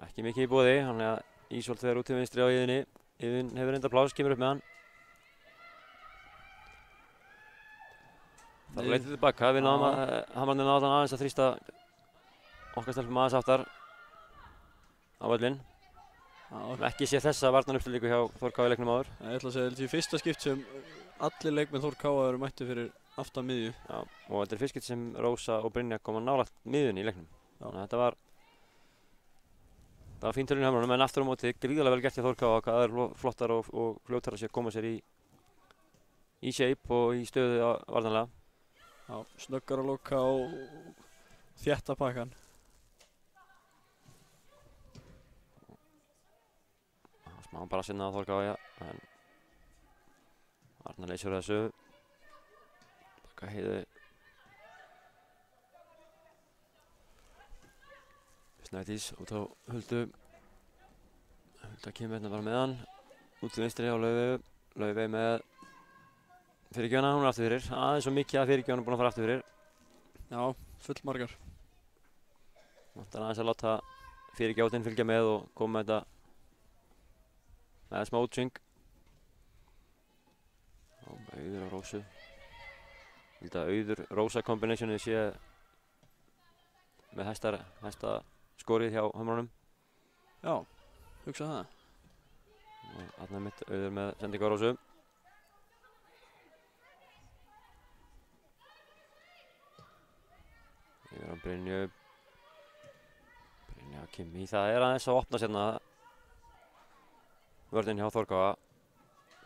ekki mikið í boði, þannig að Ísold fer út til vinstri á Iðunni. Iðunn hefur reyndar pláss, kemur upp með hann. Það er leitið tilbaka, við náðum að Hamrarnir náðu aðeins að þrýsta okkar stelpum aðeins aftar á völlinn. Ekki sé þessa varnaruppstillingu hjá Þór KA í leiknum áður. Ég ætla að segja þetta í fyrsta skipt sem allir leikmenn Þór KA eru mættu fyrir aftan miðju. Já, og þetta er fyrst skipti sem Rósa og Brynja koma nálægt miðjunni í leiknum. Já. Þannig að þetta var fín tölun í hömrunum, en aftur á móti gríðarlega vel gert hjá Þór Káa, hvað það er flottar og fljótar að koma sér í shape og í stöðu varnarlega. Já, snöggar að loka og þétta pakkan. Smá bara sinna á Þór Káa, en Arnar leysur þessu. Taka Heiðu. Snædís út á Huldu. Hulda kemur hérna bara með hann. Út til vinstri á Laufey. Laufey með fyrirgjöfuna, hún er aftur fyrir. Aðeins svo mikið að fyrirgjöfuna er búin að fara aftur fyrir. Já, fullmargar. Vantar aðeins að láta fyrirgjöfnin fylgja með og koma með þetta með smá útsving. Auður og Rósu. Ég held að Auður Rósa kombinationið sé með hæsta skorið hjá hömrunum. Já, hugsa það. Og þarna er mitt Auður með sendingu á Rósu. Yfir á Brynju. Brynja Kimi. Það er aðeins að opna sérna vörðin hjá Þór Káa.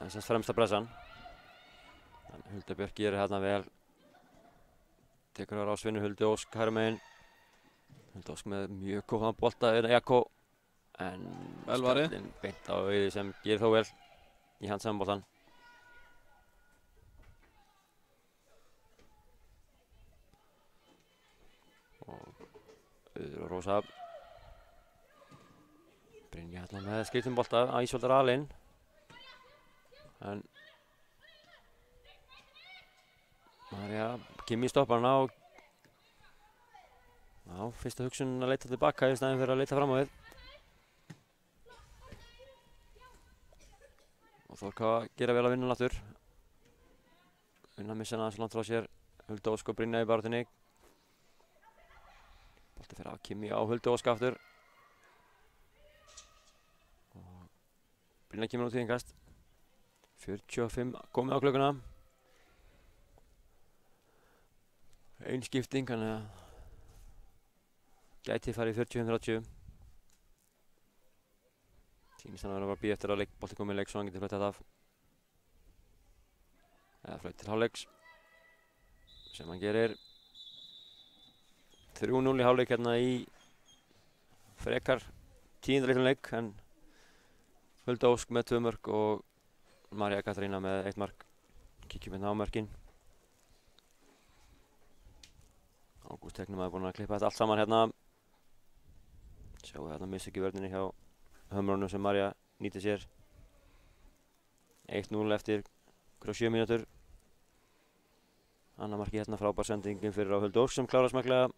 Þessast fremsta pressan. En Hulda Björk gerir hérna vel. Tekur á Svinnu Huldu Ósk hægra megin. Huldu Ósk með mjög góðan bolta yfir Jakko. En skallinn beint á Auði sem gerir þó vel í hans samanboltan. Og Auður og Rósa. Brynja hérna með skriftum bolta, Æsvoldar alinn. En Marja, Kimi stoppar hana og já, fyrsta hugsun að leita tilbaka í staðinn fyrir að leita fram á við. Og Þór Káa gera vel að vinna aftur. Unna missa hana svo langt frá sér. Hulda Ósk og Brynja í baráttunni. Bolti fyrir af Kimi á Huldu Ósk aftur. Og Brynja kemur út í innkast. 45 komið á klukkuna. Ein skipting, þannig að gæti farið 45-30. Sýnist hann að vera bara að bíða eftir að bolti komið í leik svo hann getur flautað af. Eða flaut til hálfleiks. Sem hann gerir. 3-0 í hálfleik hérna í frekar 10. litlum leik, en Hulda Ósk með 2 mörk og Marja Katrína með 1 mark. Kíkjum hérna á mörkin. Ágúst Tegnum er búinn að klippa þetta allt saman hérna. Sjáum við hérna missa ekki vörninni hjá hömrunum sem Marja nýtir sér. 1-0 eftir 7 mínútur. Annar markið hérna, frábær sendingin fyrir á Huldu Ósk sem klárar smekklega.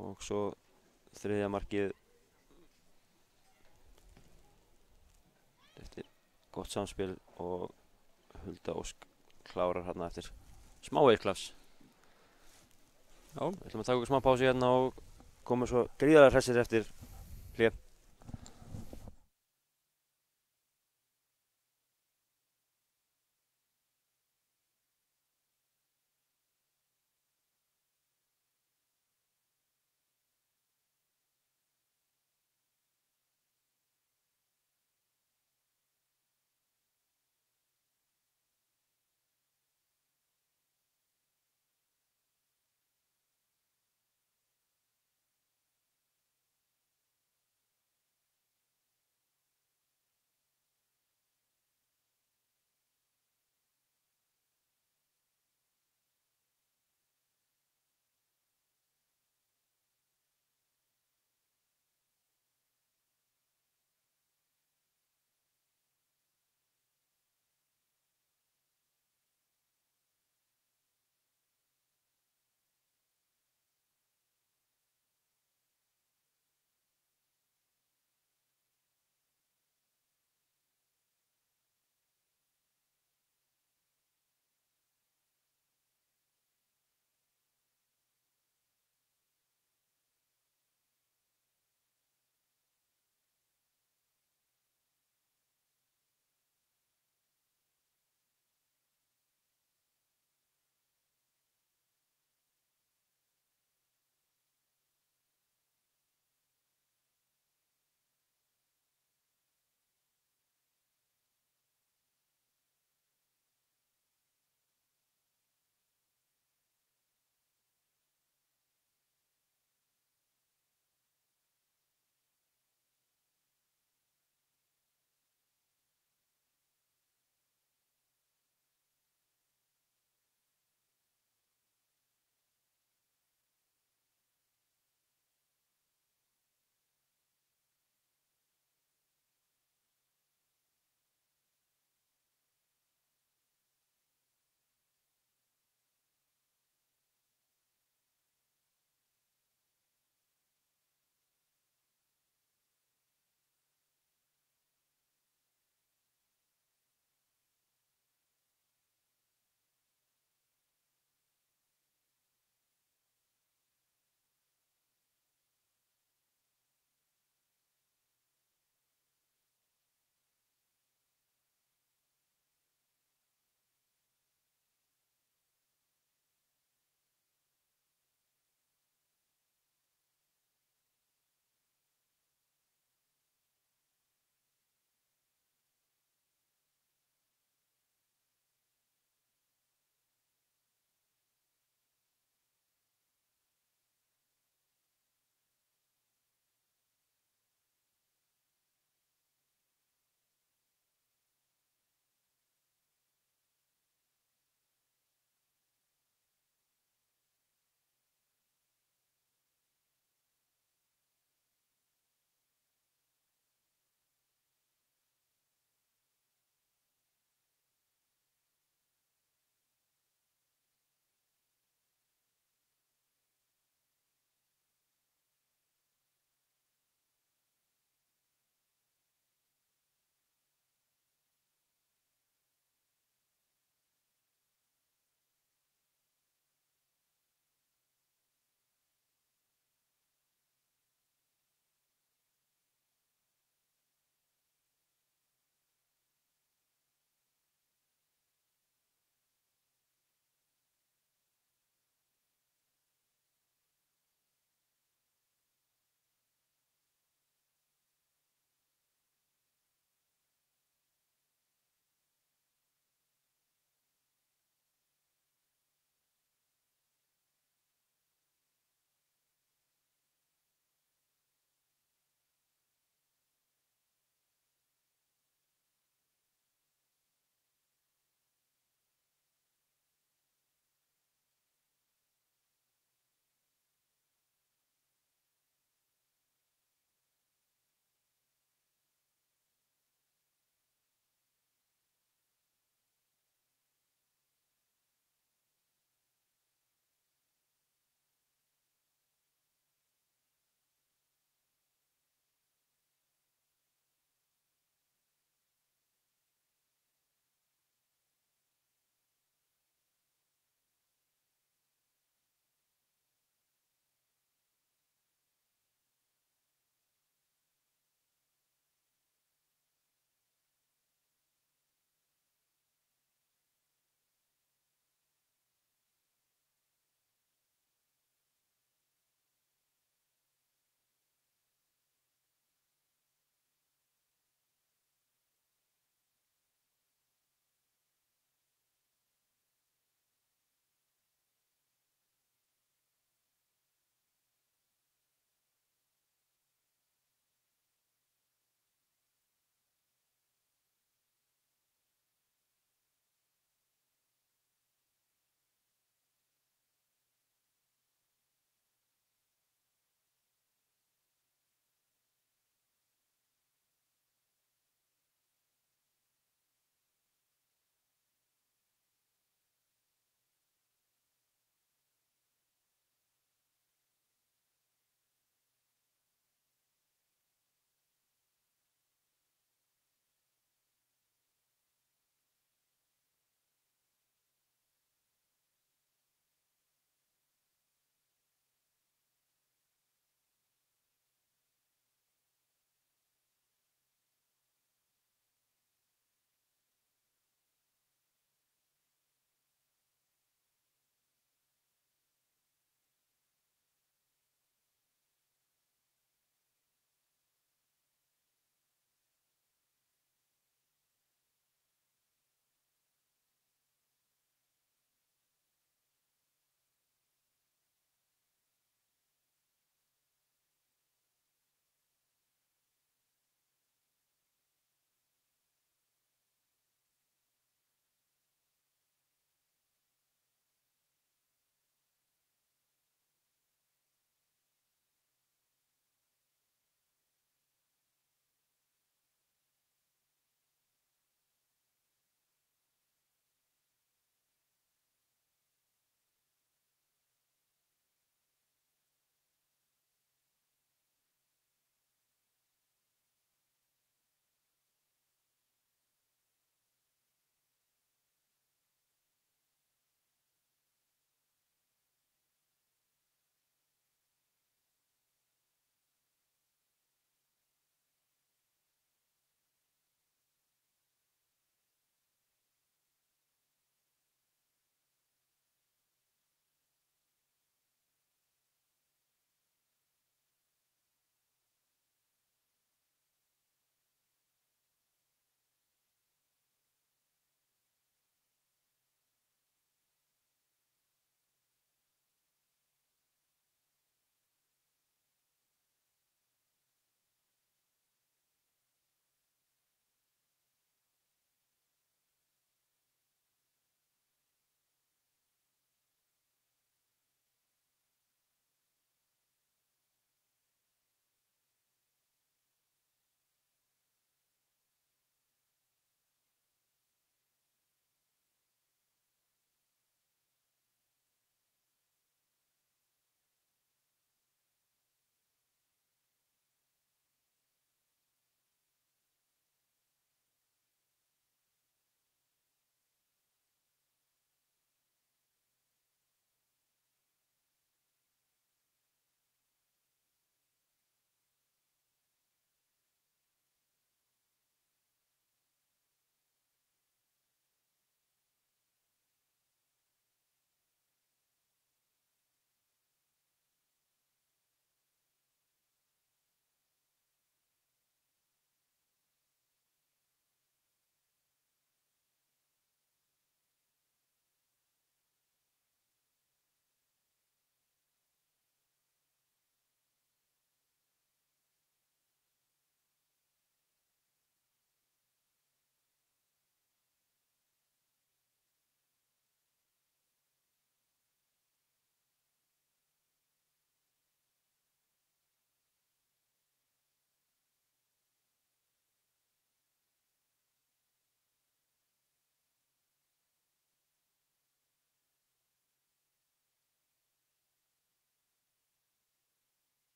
Og svo þriðja markið eftir gott samspil og Hulda Ósk klárar hérna eftir smá eiklafs. Já. Við ætlum að taka okkur smá pásu hérna og koma svo gríðarlega hressir eftir hlé.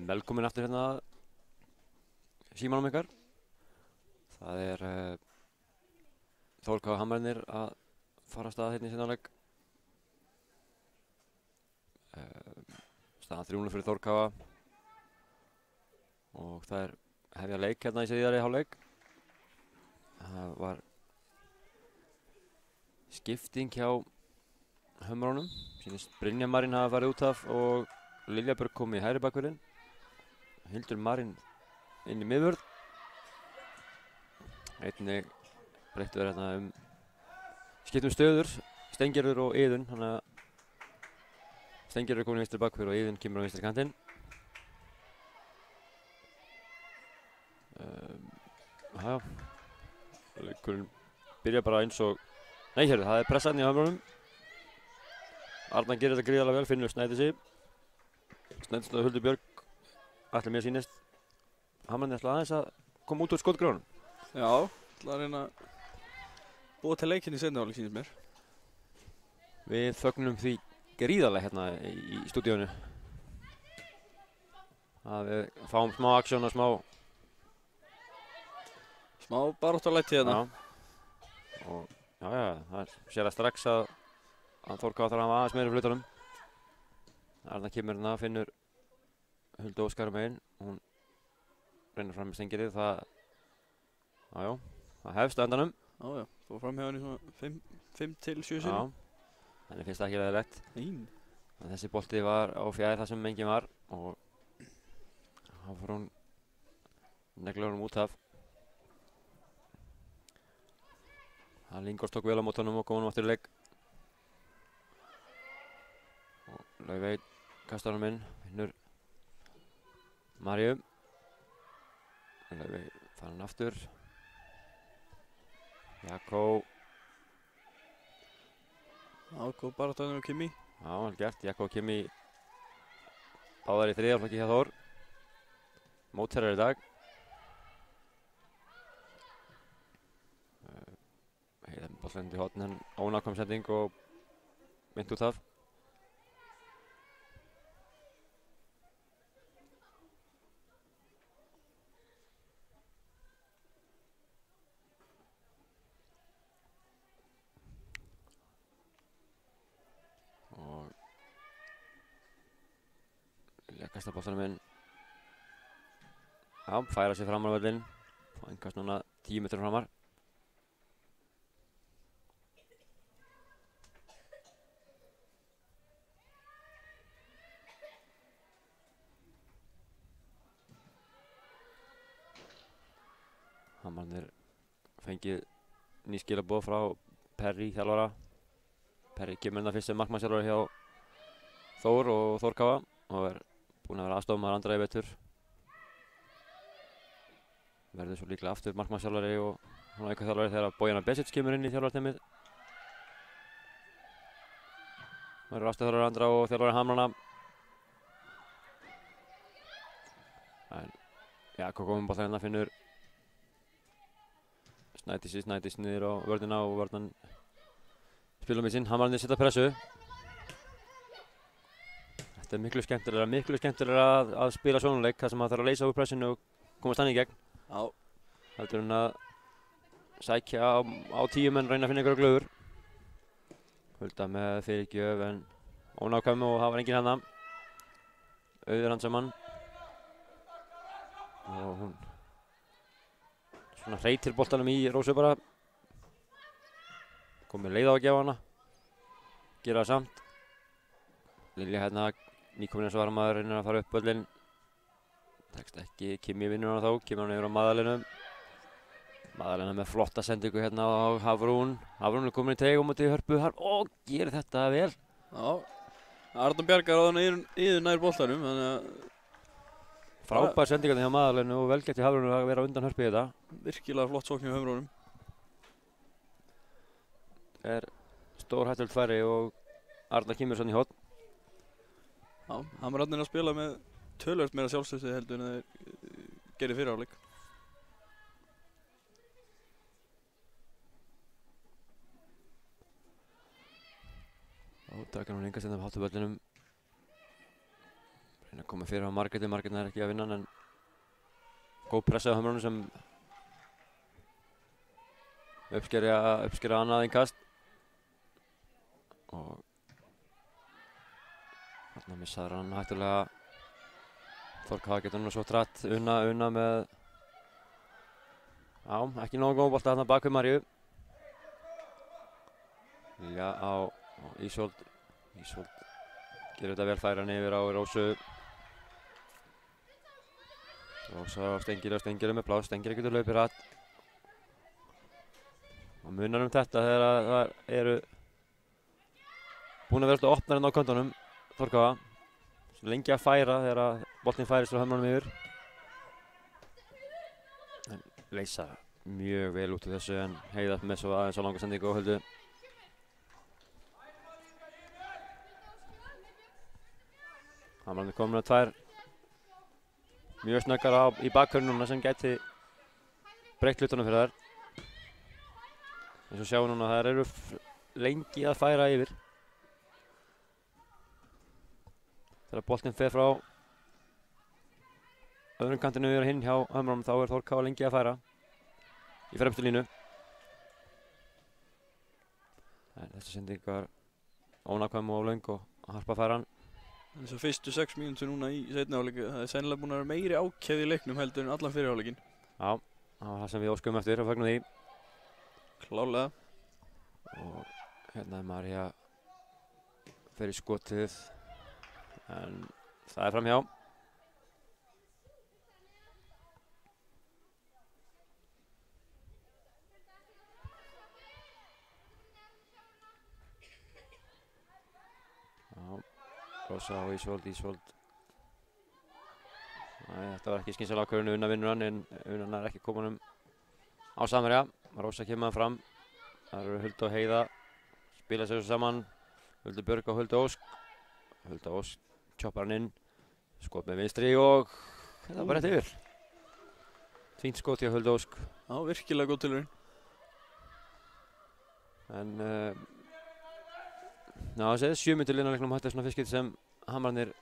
velkomin aftur hérna að símanum ykkar. Það Þór K. Hamarnir að fara af stað hérna í seinni hálfleik. Staðan 3-0 fyrir Þór K. Og það hefja leik hérna í síðari hálfleik. Það var skipting hjá Hömrunum. Sýnist Brynja Marín hafa farið út af og Lilja Björk kom í hægri bakvörðinn. Hildur Marín inn í miðvörð. Einnig breyttu þeir hérna skiptum stöður, Steingerður og Iðunn, þannig að Steingerður er komin í vinstri bakvörð og Iðunn kemur á vinstri kantinn. Leikurinn byrja bara eins og það er pressaðin í Hömrunum. Arnar gerir þetta gríðarlega vel, finnur Snædísi. Snædísi og Huldur Björk, ætla mér sýnist Hamarnir ætla aðeins að koma út úr skotgröfunum. Já, ætla að reyna að búa til leikinn í seinni hálfleik, sýnist mér. Við fögnum því gríðarlega hérna í stúdíónu. Að við fáum smá aksjón og smá baráttulæti hérna. Og það sér að strax að Þór K. þarf að hafa aðeins meira fyrir hlutunum. Arnar kemur hérna, finnur Huldu Óskar megin. Hún reynir fram með Steingerði. Það hefst á endanum. Já, fór fram hjá henni svona 5 til 7 sinni. Henni finnst það ekki leiðilegt. Nei. Þessi bolti var á fjær þar sem enginn var og þá fór hún negla honum út af. Lingors tók vel á móti honum og kom honum aftur í leik. Og Laufey kastar honum inn, finnur Maríu. Laufey fær hann aftur. Jakó. Góð barátta hjá Kimi. Já, vel gert. Jakó og Kimi báðar í þriðja flokki hjá Þór. Mótherrar í dag. Heiðan boltinn í horn, hann ónákvæm sending og beint út af. Og Lilja kastar boltanum inn. Já, færa sig fram á völlinn. Fá innkast núna 10 metrar framar. Hamarnir fengið ný skilaboð frá Perri þjálfara. Perri kemur hérna fyrst sem markmannsþjálfari hjá Þór og Þór K. og búinn að vera aðstofamaður Andra í vetur. Verður svo líklega aftur markmannsþjálfari og aukaþjálfari þegar Bojana Besic kemur inn í þjálfarteymið. Verður aðstofþjálfari Andra og þjálfari Hamrana. Jakó komum boltann hérna, finnur Snædís niður á vörðina og vörðan spilum í sinn. Hamarnir setja pressu. Þetta er miklu skemmtilegra að spila svona leik þar sem maður þarf að leysa úr pressinu og komast hann í gegn. Já. Heldur en að sækja á 10 menn, reyna að finna einhverja glöður. Hulda með fyrirgjöf en ónákvæm og það var enginn hérna. Auður hann saman. Og hún svona hreytir boltanum í Rósu bara. Komið leið á að gefa hana. Gera það samt. Lilja hérna, nýkomin eins og varamaður, reynir að fara upp völlinn. Tekst ekki, Kimi vinnur hana þá, kemur hann yfir á Madalenu. Madalena með flotta sendingu hérna á Hafrún. Hafrún er komin í teig á móti Hörpu og gerir þetta vel. Já, Arnar bjargar á hana yfir nær boltanum, þannig að frábær sendingarnir hjá Madalenu og vel gert í Hafrún að vera undan Hörpu í þetta. Virkilega flott sókn hjá Hömrunum. Stórhættulegt færi og Arnar kemur svona í horn. Já, Hamararnir að spila með töluvert meira sjálfstrausti heldur en þeir gerði fyrri hálfleik. Taka nú lengra sinna af hátuvöllinum. Reyna að koma fyrir á Margréti er ekki að vinna hann en góð pressa á Hamrunum sem uppskera annað innkast og þarna missar hann hættulega. Þór K getur núna svo tratt unna með ekki nógu góð bolta þarna bak við Maríu. Lilja á Ísold gerir þetta vel, færa hann yfir á Rósu. Rósa á Stengir með pláss, Stengir getur hlaupið hratt. Og munar þetta þegar það eru búin að vera alltaf opnar inn á köntunum Þór K. Svo lengi að færa þegar boltinn færist frá hömrunum yfir. En leysa mjög vel út úr þessu en Heiða með svo aðeins á langa sendingu og Huldu. Hamrarnir komin að tvær mjög snöggar í bakhörn núna sem gæti breytt hlutunum fyrir þær. Eins og sjáum núna þær eru lengi að færa yfir. Þegar boltinn fer frá öðrum kantinu yfir hinn hjá Hamrunum þá er Þór K lengi að færa í fremstu línu. En þessi sending var ónákvæm og löng og Harpa færa hann. Þessar fyrstu 6 mínútur núna í seinni hálfleik, það er sennilega búin að vera meiri ákefð í leiknum heldur en allan fyrir hálfleikin. Já, það var það sem við óskum eftir og fögnum því. Klárlega. Og hérna er María fer í skotið en það er framhjá. Rósa og Ísold. Nei, þetta var ekki skynsamleg ákvörðun, Unna vinnur hann en Unna er ekki komin á samherja. Rósa kemur hann fram. Það eru Hulda og Heiða, spila sig saman. Huldu Björg og Huldu Ósk. Hulda Ósk choppar hann inn, skot með vinstri og þetta var rétt yfir. Fínt skot hjá Huldu Ósk. Já, virkilega góð tilraun. En það séð 7 mínútur liðin á leiknum, þetta er svona fyrst skipti sem Hamrarnir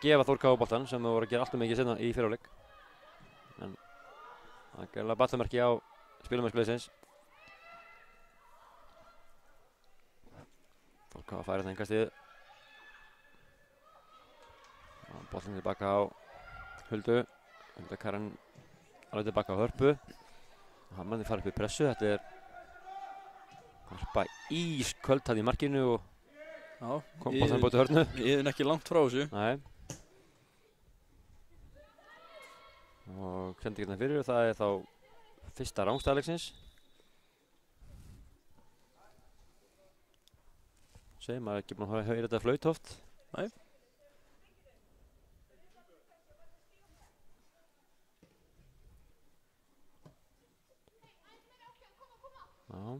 gefa Þór K boltann sem þau voru að gera alltaf mikið seinna í fyrri hálfleik. En það er gæðilega ballamerki á spilamennsku liðsins. Þór K færir það innkastið. Boltinn tilbaka á Huldu. Hulda Karen alveg tilbaka á Hörpu. Hamrarnir fara upp í pressu, þetta er Harpa ísköld hann í markinu og kom boltann bóti hörnu. Við erum ekki langt frá þessu. Nei. Og sendi hérna fyrir og það er þá fyrsta rangstæða leiksins. Maður er ekki búinn að heyra þetta flautóft. Nei. Já.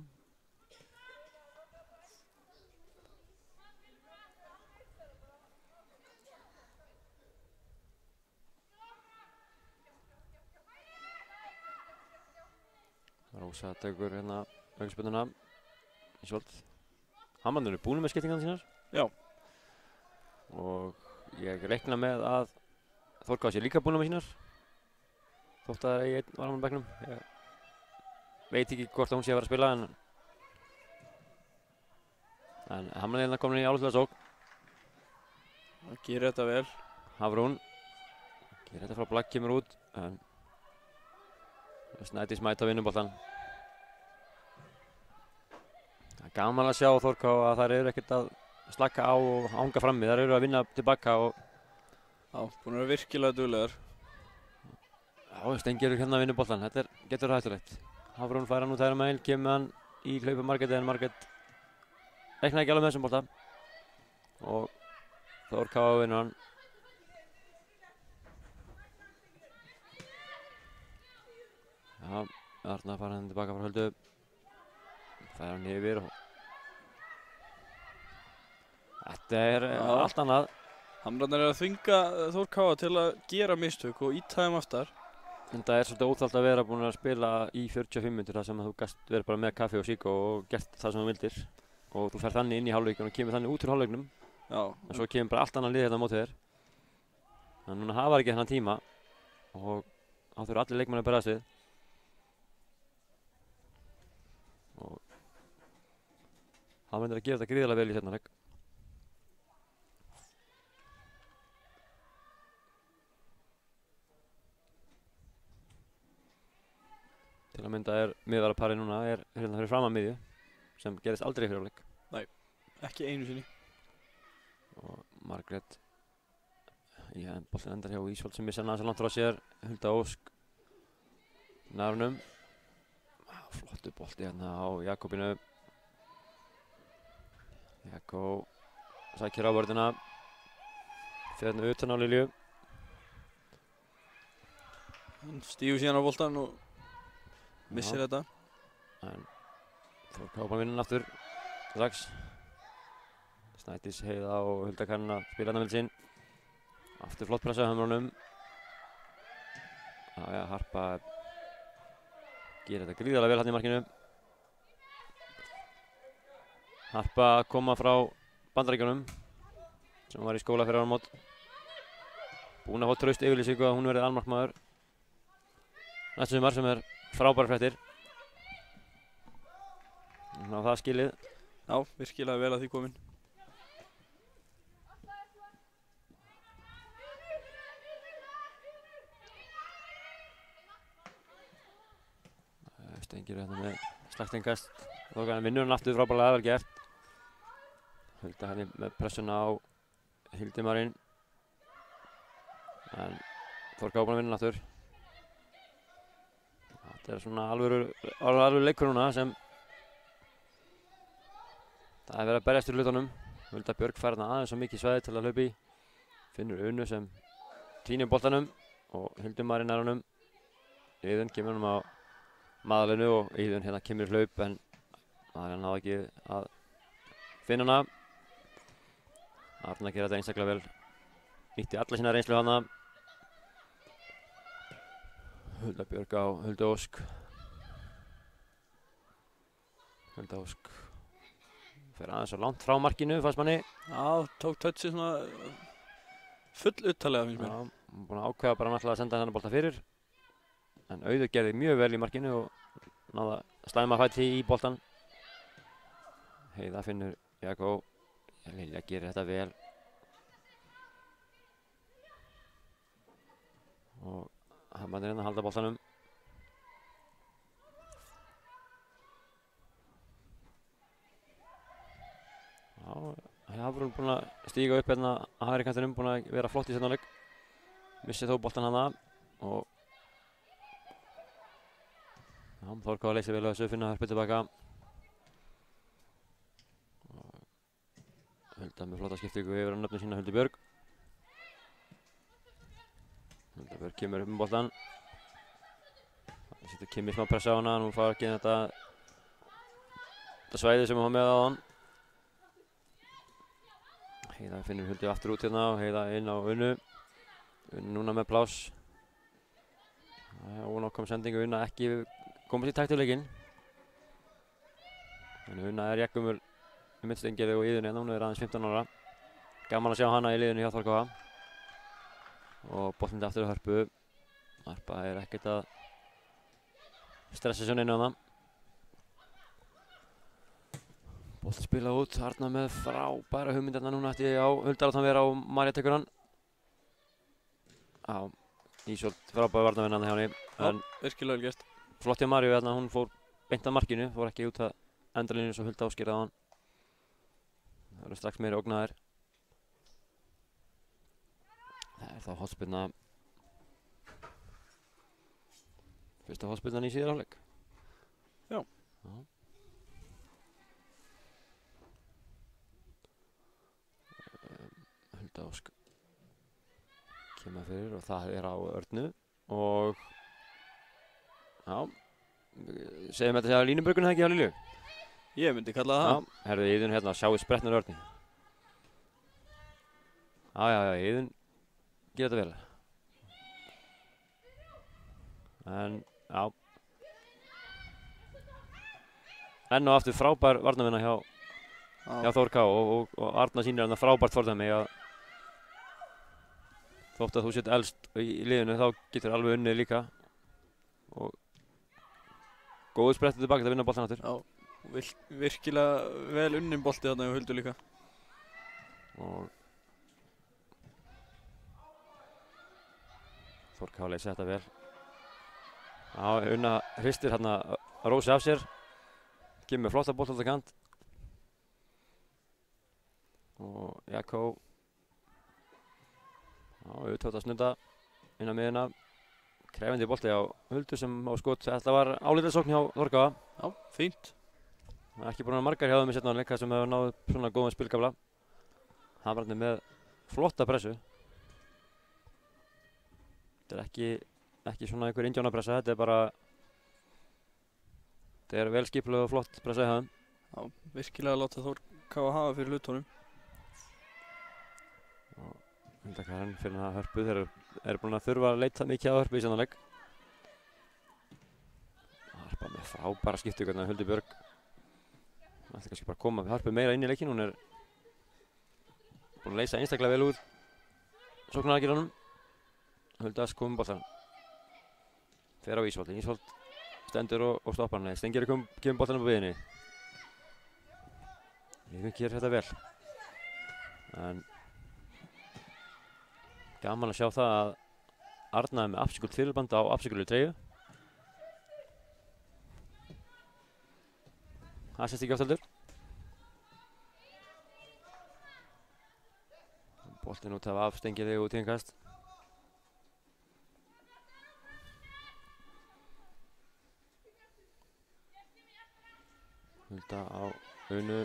Rósa tekur hérna aukaspyrnuna. Ísold. Hamrarnir eru búnir með skiptingarnar sínar. Já. Og ég reikna með að Þór K sé líka búnir með sínar. Þótt að það er einn varmann á bekknum. Ég veit ekki hvort að hún sé að vera að spila en Hamrarnir komin í álitlega sókn. Það gerir þetta vel. Hafrún. Gerir þetta frá blakk, kemur út. En Snædís mæta vinnuboltan. Það er gaman að sjá Þór K að þær eru ekkert að slaka á og hanga frammi. Þær eru að vinna tilbaka og Já, búin að vera virkilega duglegar. Já, Stengir hérna vinnuboltan. Þetta getur hættulegt. Hafrún fær hann út hægra megin, kemur hann í hlaupa Margrét en Margrét reiknaði ekki alveg með þessum bolta. Og Þór K vinnur hann. Já, þarna fara hann tilbaka frá Huldu. Fær hann yfir og þetta er allt annað. Hamrarnir eru að þvinga Þór K til að gera mistök og ýta þeim aftar. En það er svolítið óþarft að vera búin að spila í 45 mínútur þar sem þú gast verið bara með kaffi og síkó og gert það sem þú vildir. Og þú fer þannig inn í hálfleikinn og kemur þannig út úr hálfleiknum. Já. En svo kemur bara allt annað lið hérna á móti þér. Þannig núna hafa ekki þennan tíma og þá þurfa allir leikmenn að bregðast við. Og hann myndir að gera þetta gríðarlega vel í seinni hálfleik. Til að mynda miðvarðarparið núna hérna fyrir fram að miðju sem gerist aldrei fyrir hálfleik. Ekki einu sinni. Og Margrét boltinn endar hjá Ísfold sem missar aðeins langt frá sér. Hulda Ósk nærunum. Flottu bolti hérna á Jakobínu. Jakob sækir á vörðina. Fer hérna utan á Lilju. Hann stígur síðan á boltan og missir þetta. En Þór K búinn að vinna aftur strax. Snædís, Heiða og Hulda Karen að spila hérna vel sinn. Aftur flott pressa hjá Hömrunum. Harpa gerir þetta gríðarlega vel hérna í markinu. Harpa koma frá Bandaríkjunum sem var í skóla fyrir áramót. Búin að fá traust yfirlýsingu að hún verði almarkmaður næsta sumar sem frábærar fréttir. Ná það skilið. Já, virkilega vel að því komin. Stengir hérna með slagtingkast. Þór vinnur hann aftur frábærlega vel gert. Hulda henni með pressuna á Hildimarinn. En Þór K búinn að vinna hann aftur. Þetta svona alvöru leikur núna sem það verið að berjast fyrir hlutunum. Hulda Björg fær hérna aðeins svo mikið svæði til að hlaupa í. Finnur Unnu sem tínir boltanum og Hildimarinn honum. Iðun kemur honum á Maðalinu og Iðun hérna kemur í hlaup en Maðalinn náði ekki að finna hana. Arna gerir þetta einstaklega vel. Nýtti alla sína reynslu hana. Hulda Björg á Huldu Ósk. Hulda Ósk fer aðeins svo langt frá markinu fannst manni. Já, tók touchið svona full uttalega finnst mér. Já, búin að ákveða bara náttúrulega að senda þennan bolta fyrir. En Auður gerði mjög vel í markinu og náði að slæma fæti í boltan. Heiða finnur Jakob. Lilja gerir þetta vel. Og Hammarnir hérna halda boltanum. Já, Hafrún búinn að stíga upp hérna að hægri kantinum, búinn að vera flott í seinni hálfleik. Missir þó boltan hana og Þór K leysir vel á þessu, finna Hörpu tilbaka. Hulda með flotta skiptingu yfir á nöfnum sína Huldu Björg. Hulda Björg kemur upp með boltan. Það setur Kimi smá pressa á hana, nú fær ekki þetta svæði sem hún var með á hann. Heiða finnur Huldu aftur út hérna og Heiða inn á Unnu. Unnu núna með pláss. Ónákom sendingu, Unna ekki komast í takt við leikinn. En Unna Jakkumur í mittstengiði og Iðunni hérna, hún aðeins 15 ára. Gaman að sjá hana í liðinu hjá Þór K. Og boltinn aftur á Hörpu. Harpa ekkert að stressa sig inn á hana. Bolti spila út, Arna með frábæra hugmynd hérna núna ætti á Hulda láta hann vera og Marja tekur hann. Já, Ísfold frábæra varnarvinna hjá henni. Já, virkilega vel gert. Flott hjá Marju hérna, hún fór beint að markinu, fór ekki út að endalínu eins og Hulda Óskir á hann. Það verður strax meiri ógnaðir. Það þá hornspyrna. Fyrsta hornspyrnan í síðari hálfleik. Já. Hulda Ósk kemur fyrir og það á Örnu og já, segjum þetta að línubrökunni það ekki á Lilju? Ég myndi kalla það. Já, herðu Iðun hérna, sjáu sprettnur Örni. Já, Iðun gerir þetta vel. En, já. Enn og aftur frábær varnarvinna hjá Þór K og Arna sýnir hérna frábært fordæmi að þótt að þú sett elst í liðinu þá getur alveg unnið líka og góður sprettið tilbaka til að vinna boltan aftur. Já, virkilega vel unnin bolti þarna hjá Huldu líka. Og Þór Ká leysi þetta vel. Já, Unna hristir hérna Rósi af sér, kemur með flotta bolt á þetta kant og Jakó auðvitað að snunda inn á miðuna, krefandi bolti á Huldu sem á skot. Þetta var álitið sókn hjá Þórkáa. Já, fínt. Það er ekki búin að margar hjá þeim í seinni hálfleik sem hefur náð svona góðan spilgafla. Hamararnir með flotta pressu. Þetta er ekki svona einhver indjánapressa, þetta er bara þetta er vel skipulög og flott pressa í þeim. Já, virkilega að láta Þórká að hafa fyrir hlutunum. Hulda Karen fyrir það Hörpu, þeir eru búin að þurfa að leita mikið á Hörpu í seinna leik. Harpa með frábæra skipti hvernig Huldu Björg. Það ætla kannski bara að koma við Hörpu meira inn í leikinn, hún er búin að leysa einstaklega vel úr sóknaraðgerðunum. Hulda S komum boltan. Fer á Ísfold, Ísfold stendur og stoppar hann. Stengeri kemur boltan upp á viðinni. Ég gerir þetta vel. En gaman að sjá það að Arna er með afsíkult fyrirband á afsíkulegri treyju. Það sést ekki aftaldur. Boltinn út af Stengeri og tíðinkast. Hulda á Unu.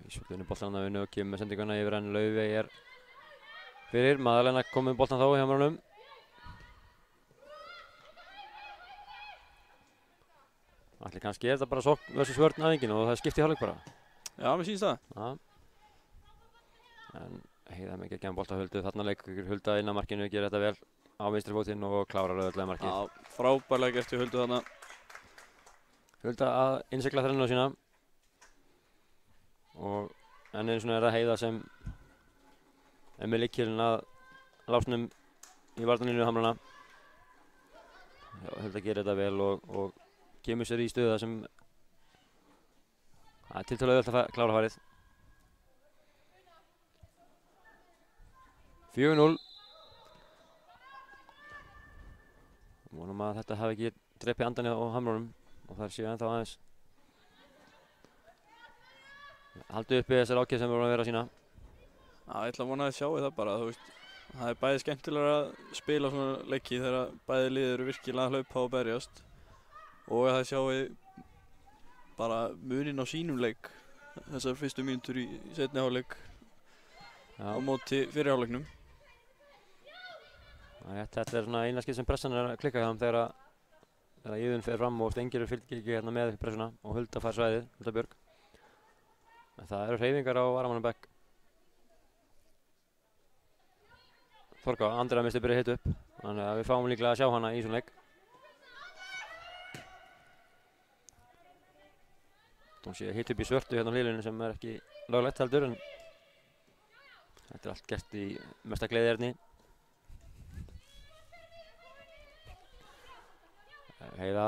Ísfold vinnur boltan á Unu og kemur með sendinguna yfir en Laufey er fyrir. Magdalena kom með boltan þá hjá mörunum. Ætli kannski er þetta bara sókn versus vörn aðeingin og það er skipt í hálfleik bara. Já, mér sýnst það. Já. En Heiða með geggjaðan bolta Huldu. Þarna leikur Hulda inn á markinu, gerir þetta vel á vinstri fótinn og klárar auðvitað markið. Já, frábærlega gert í Huldu þarna. Hulda að innsigla þrennuna sína. Og enn einu svona er það Heiða sem er með lykilinn að lásnum í varnarlínu Hamrana. Hulda gerir þetta vel og kemur sér í stöðu sem það er tiltölulega auðvelt að klára farið. 4-0. Vonum að þetta hafi ekki drepið andan á Hamrunum og það séu ennþá aðeins haldið uppi þessar ákveð sem við vorum að vera að sína. Já, ég ætla að vona að þið sjáu það bara, þú veist. Það er bæði skemmtilega að spila svona leiki þegar bæði liðir eru virkilega að hlaupa og berjast og að það sjáu bara muninn á sínum leik þessar fyrstu mínútur í seinni hálfleik á móti fyrri hálfleiknum. Þetta er svona eina skil sem pressan er að klikka hjá þeim þegar Iðunn fer fram og Stengir fylgir ekki hérna með pressuna og Hulda fær svæðið, Hulda Björg. En það eru hreyfingar á varamannum bekk. Þórká, Andrea misti byrja hitt upp, þannig að við fáum líklega að sjá hana í svona leik. Hún sé hitt upp í svörtu hérna á hlýlunum sem er ekki löglegt heldur en þetta er allt gert í mesta gleðiðerni. Heiða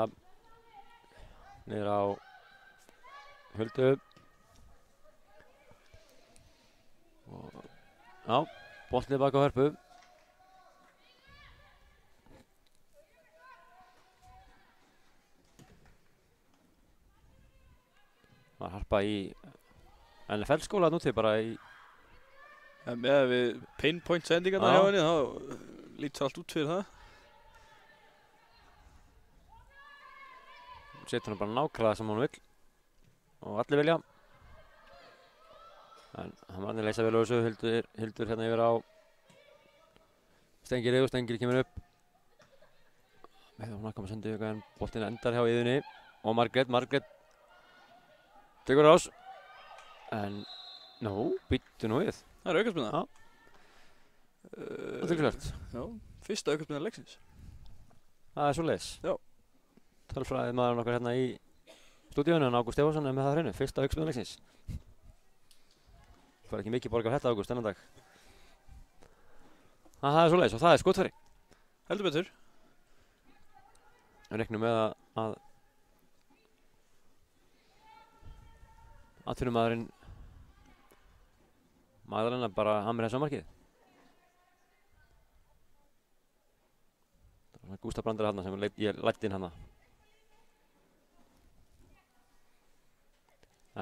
niður á Huldu. Já, boltið bak á Hörpu. Var Harpa í NFL-skóla núti bara í... Ja, með við pinpoint sendingarna hjá henni, þá lítur allt út fyrir það. Setur hann bara nákvæmlega sem hann vill og allir vilja. En hann var að leysa vel úr þessu, Hildur hérna yfir á Stengiri og Stengiri kemur upp. Hún kom að senda yfir en boltinn endar hjá Iðunni og Margrét tekur ás. En býttu nú við. Það er aukaspyrna. Það er klart. Já, fyrsta aukaspyrna leiksins. Það er svoleiðis. Já. Tölfræðið maðurinn okkar hérna í stúdíónu en Ágúst Stefánsson er með það hreinu. Fyrsta aukaspyrna leiksins. Fær ekki mikið borgað þetta Ágúst þennan dag. Það er svoleiðis og það er skotfæri. Heldur betur. Við reiknum með að atvinnumaðurinn Magdalena bara hamri þessu á markið. Það var Gústaf Brandar þarna sem ég lætti inn hana.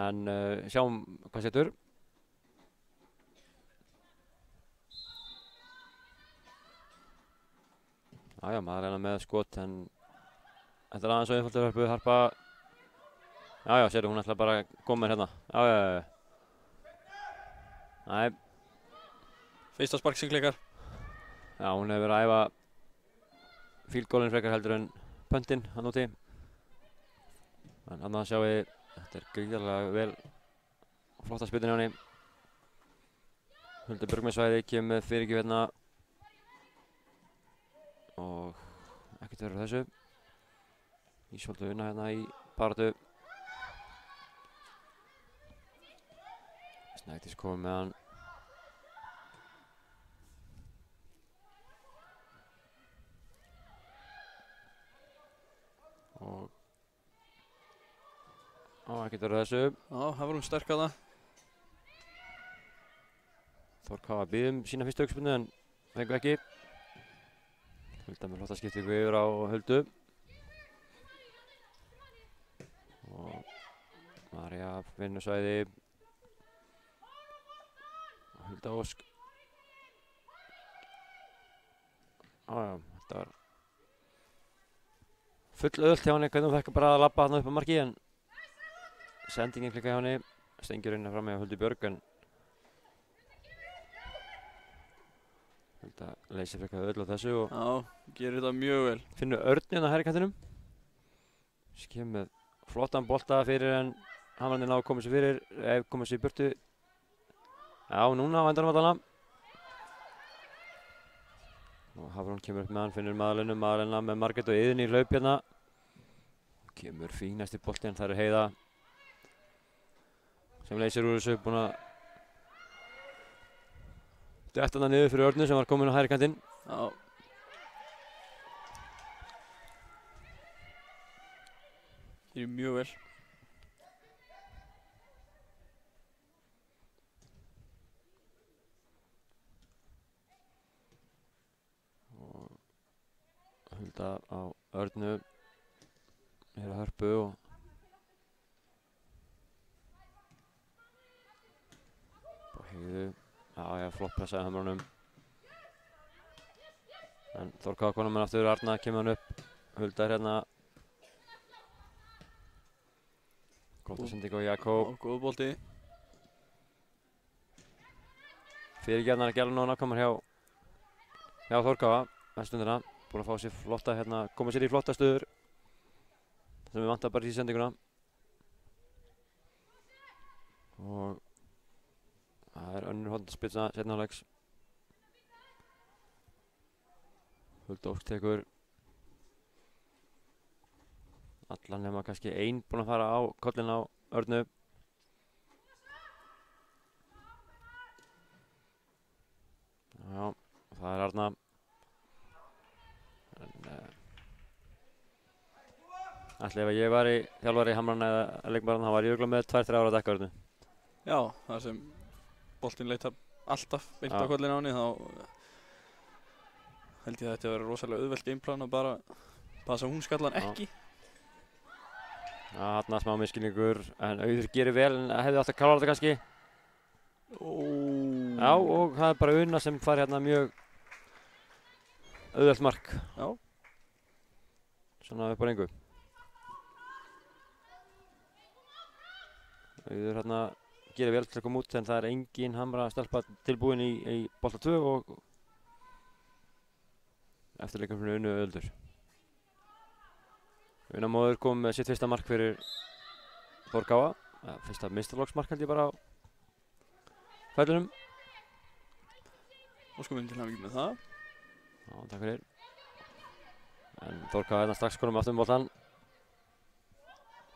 En sjáum hvað setur. Já, Magdalena með skot en þetta er aðeins og einfaldur hörpu, Harpa. Já, sérðu, hún ætla bara að koma með hérna. Já. Næ. Fyrsta spark sem klikkar. Já, hún hefur verið að æfa field goalinn frekar heldur en pöntinn hann úti. En annað sjáum við, þetta er gríðarlega vel flotta spilin hjá henni. Hulda Björg með svæði, kemur með fyrirgjöf hérna. Og ekkert verður þessu. Ísvoldu vinna hérna í baráttu. Snædís komið með hann. Og ekkert verður þessu. Já, það var hún sterk að það. Þór K. að biðja sína fyrstu aukaspyrnu en fengu ekki. Hulda með flotta skiptingu yfir á Huldu. Og María vinnusvæði. Hulda Ósk. Þetta var full auðvelt hjá henni, hvernig hún fekk bara að labba þarna upp á marki en sendingin klikkaði hjá henni. Stengjur inn fram með Huldu Björg en Hulda leysir frekar öll á þessu og gerir þetta mjög vel. finnur Örn hérna hægri kantinum. Kemur með flottan bolta fyrir en Hamrarnir ná að koma sér fyrir, koma sér í burtu. Já, núna á endanum allana. Og Hafrún kemur upp með hann, finnur Magdalena með Margrét og Iðunn í hlaup hérna. Kemur fínasti bolti en það er Heiða sem leysir úr þessu, búin að detta hana niður fyrir Örnu sem var komin á hægri kantinn. Já. Gerir mjög vel. Og Hulda á Örnu er að Hörpu og Heiðu. Já, flott pressaði Hamrunum. En Þór K. konum með aftur, Arna kemur hann upp. Hulda er hérna. Góta sending og Jakob. Góð bolti. Fyrirgefnar að gæla núna komur hjá Þór K. Stundina. Búin að fá sér flotta hérna, koma sér í flotta stöður. Sem við vantar bara í sendinguna. Og það er önnur hornspyrna seinni hálfleiks. Hulda Ósk tekur allan nema kannski ein búinn að fara á kollinn á Örnu. Já, það er Arna. Ætli ef ég var í þjálfari Hamrana eða leikmaðurinn þá var ég örugglega með 2-3 ára að dekka Örnu. Já, það sem boltinn leitar alltaf beint á kollinn á henni, þá held ég að þetta verður rosalega auðvelt gameplan og bara passa hún skallan ekki. Já, þarna smá misskilningur, en Auður gerir vel en hefði átt að klára þetta kannski. Já, og það er bara Una sem fær hérna mjög auðvelt mark. Já. Svona upp á rengu. Auður hérna gerir vel til að koma út en það er engin Hamra stelpa tilbúin í bolta 2 og eftirleikum fyrir Unu Öldur. Una Móður kom með sitt fyrsta mark fyrir Þór K. Fyrsta meistaraflokksmark held ég bara á fællunum. Og sko til hamingju með það. Já, takk fyrir. En Þór K. hérna strax konum aftur með boltan.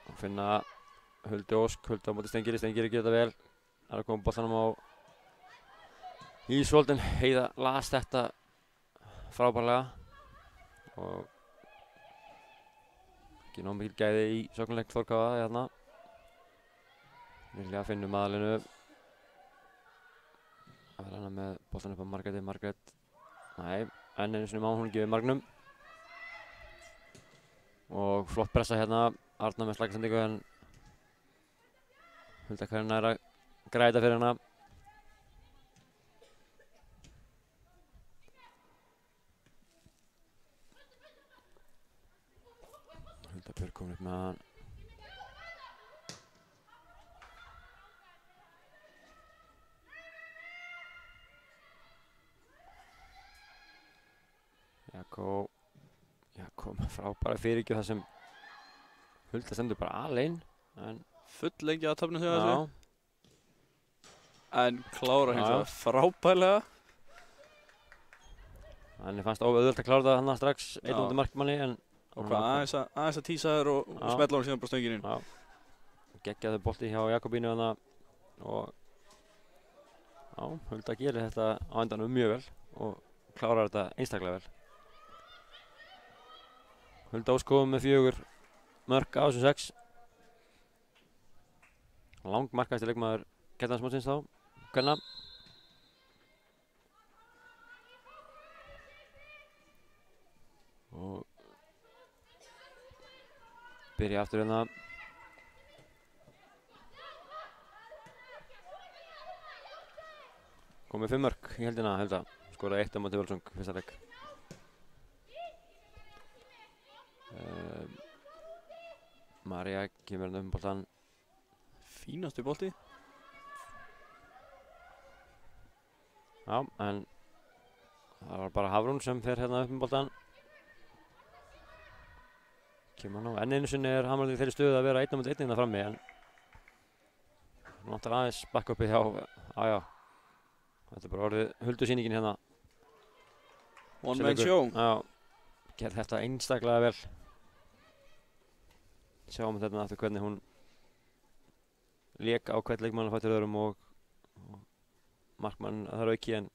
Og finna Huldu Ósk, Huldu á móti Stengiri, Stengiri gerir þetta vel. Það er að koma boltanum á Ísvoldin Heiða las þetta frábærlega og ekki nóg mikil gæði í sóknarleik Þórkáa hérna. Vilja finnum aðalinu. Það er hana með boltan upp á Margréti. Margrét, nei, enn einu sinni má hún ekki við margnum. Og flott pressa hérna. Arna með slagastendingu en Hulda Karin nær að græta fyrir hana. Hulda Björk komin upp með hann. Jakob frábæra fyrirgjöf þar sem Hulda stendur bara alein en Full lengi að tafna sig að já, þessu. En klára hins Já. vegar frábærlega. henni fannst auðvelt að klára það hann strax einn Já. út markmanni en Og hvað aðeins að tísa þér og Já. smetla hún síðan bara stöngin inn. Já, geggjaði bolti hjá Jakobínu hana og já, Hulda gerir þetta á endanum mjög vel og klárar þetta einstaklega vel. Hulda Ósk með 4 mörk á þessum 6. Langmarkahæsti leikmaður Kjartansmótsins þá, kvenna. Og byrja aftur hérna. Komið 5 mörk í heldina, Hulda. Skoraði 1 á móti Völsung, fyrsta leik. María kemur hérna boltan. Fínasti bolti. Já, en það var bara Hafrún sem fer hérna upp boltan. Kemur nú, enn einu sinni er Hamraldur í þeirri stöðu að vera 1 á móti 1 hérna frammi, en vantar aðeins backupið hjá, já. Þetta er bara orðið Huldusýningin hérna. One man show. Já, gerði þetta einstaklega vel. Sjáum þetta aftur hvernig hún lék á hvern leikmann á fætur öðrum og markmann að það er auki, en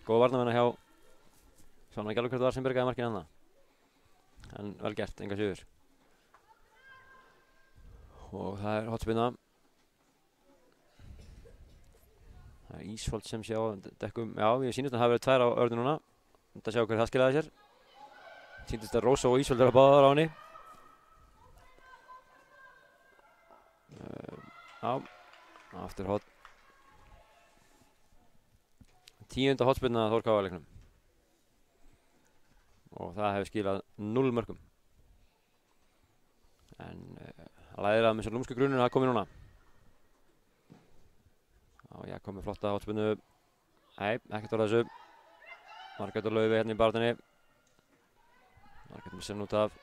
góða varnarmenn hjá svona ekki alveg hvert var sem byrgaði markið hana. En vel gert, enga síður. Og það er hotspinna. Það er Ísfold sem sjá dekkum, já, ég sýnist að það hafi verið 2 á örðu núna. Þetta sjá hver það skilaði sér. Sýndist að Rósa og Ísfold eru að báðar á henni. Já, aftur hot. 10. hotspinna Þórkáa leiknum. Og það hefur skilað 0 mörkum. En læðir að með sér lúmsku gruninu að komi núna. Já, komið flotta hotspinnu. Nei, ekkert orða þessu. Margrét og Laufey hérna í barðinni. Margrét missir hann út af.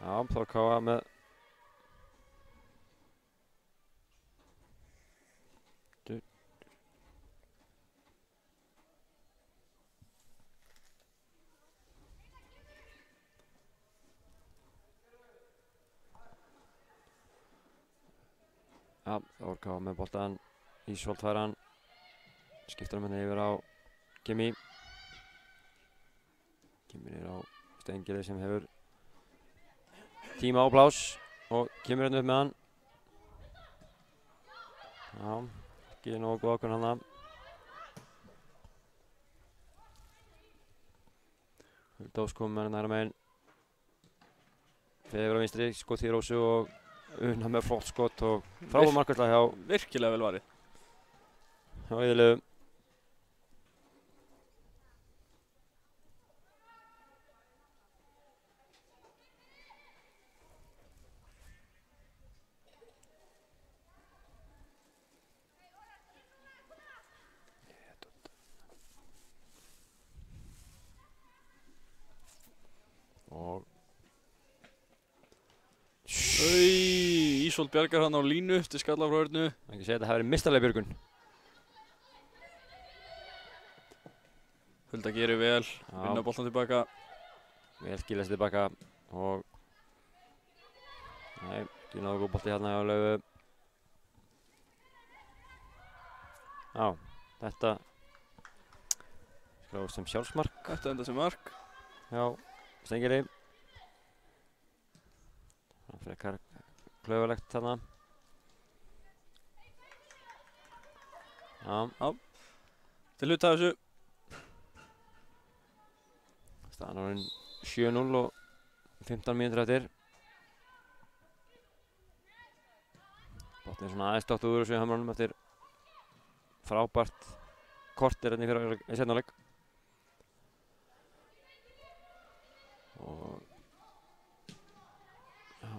Já, Þórkáa með Já, Þórkáa með boltan. Ísfold fær hann. Skiptir hann yfir á Kimi. Kimi er á Steingeri sem hefur tíma og pláss og kemur hérna upp með hann. Já, ekki nógu góð ákvörðun hana. Hulda Ósk með hérna hægra megin. Feður á vinstri, skot í Rósu og Una með flott skot og frábær markværsla hjá Virkilega vel varið. Eiðilegu. Og Ísfold bjargar hann á línu eftir skalla frá Örnu. ekki segja að þetta hafi verið mistarlega björgun. Hulda gerir vel, vinna boltan tilbaka. Vel skilast tilbaka og nei, ekki náðu góð bolti hérna hjá Laufu. Já, þetta skrá sem sjálfsmark. Þetta enda sem mark. Já, Stengeri. Það frekar klaufalegt þarna. Já. Til hluta af þessu. Staðan orðin 7-0 og 15 mínútur eftir. Botnið svona aðeins dátt úr þessu í Hamrunum eftir frábært korter hérna í seinni hálfleik. Og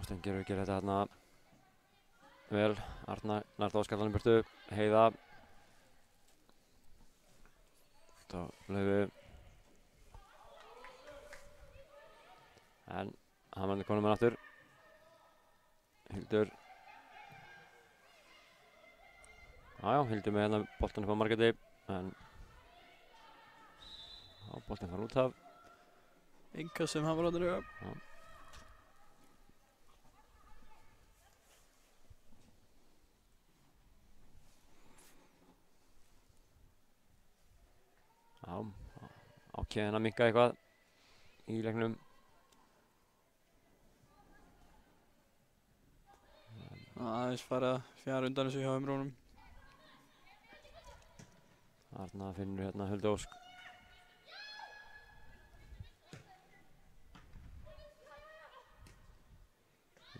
Stengerur gerir þetta hérna vel. Arna nærð Óskarlanum burtu. Heiða. Þá Laufu. En Hamrarnir konum með aftur. Hildur. Hildur með hérna boltan upp á Margréti. En boltan fara út af. Inga sem Hamrarnir eiga. Ákveðin að minnka eitthvað í leiknum. Aðeins farið að fjara undan þessu hjá Hamrunum. Arna finnur hérna Huldu Ósk.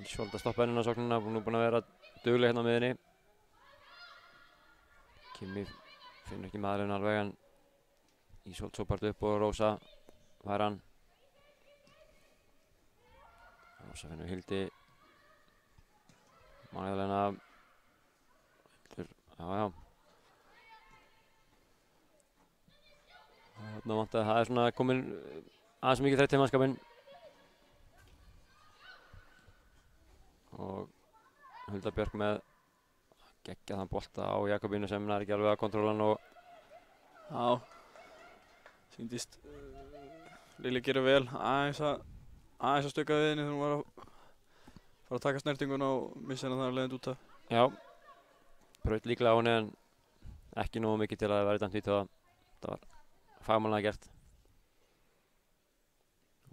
Svolítið að stoppa henni á sóknina, nú búin að vera dugleg hérna á miðinni. Kimi finnur ekki maðurinn alveg en Ísolt sópart upp og Rósa fær hann. Rósa finnur Hildi. Magdalena. Hildur, já. Þarna vantaði, það svona komin aðeins mikið þreytt í mannskapinn. Og Hulda Björk með geggjað þann bolta á Jakobínu sem nær ekki alveg að kontróla hann og já, sýndist Lilja gera vel, aðeins að stökka við henni þegar hún var að fara að taka snertinguna og missa henni þar leiðandi út af. Já, braut líklega á henni en ekki nógu mikið til að það væri dæmt víti og það var fagmannlega gert.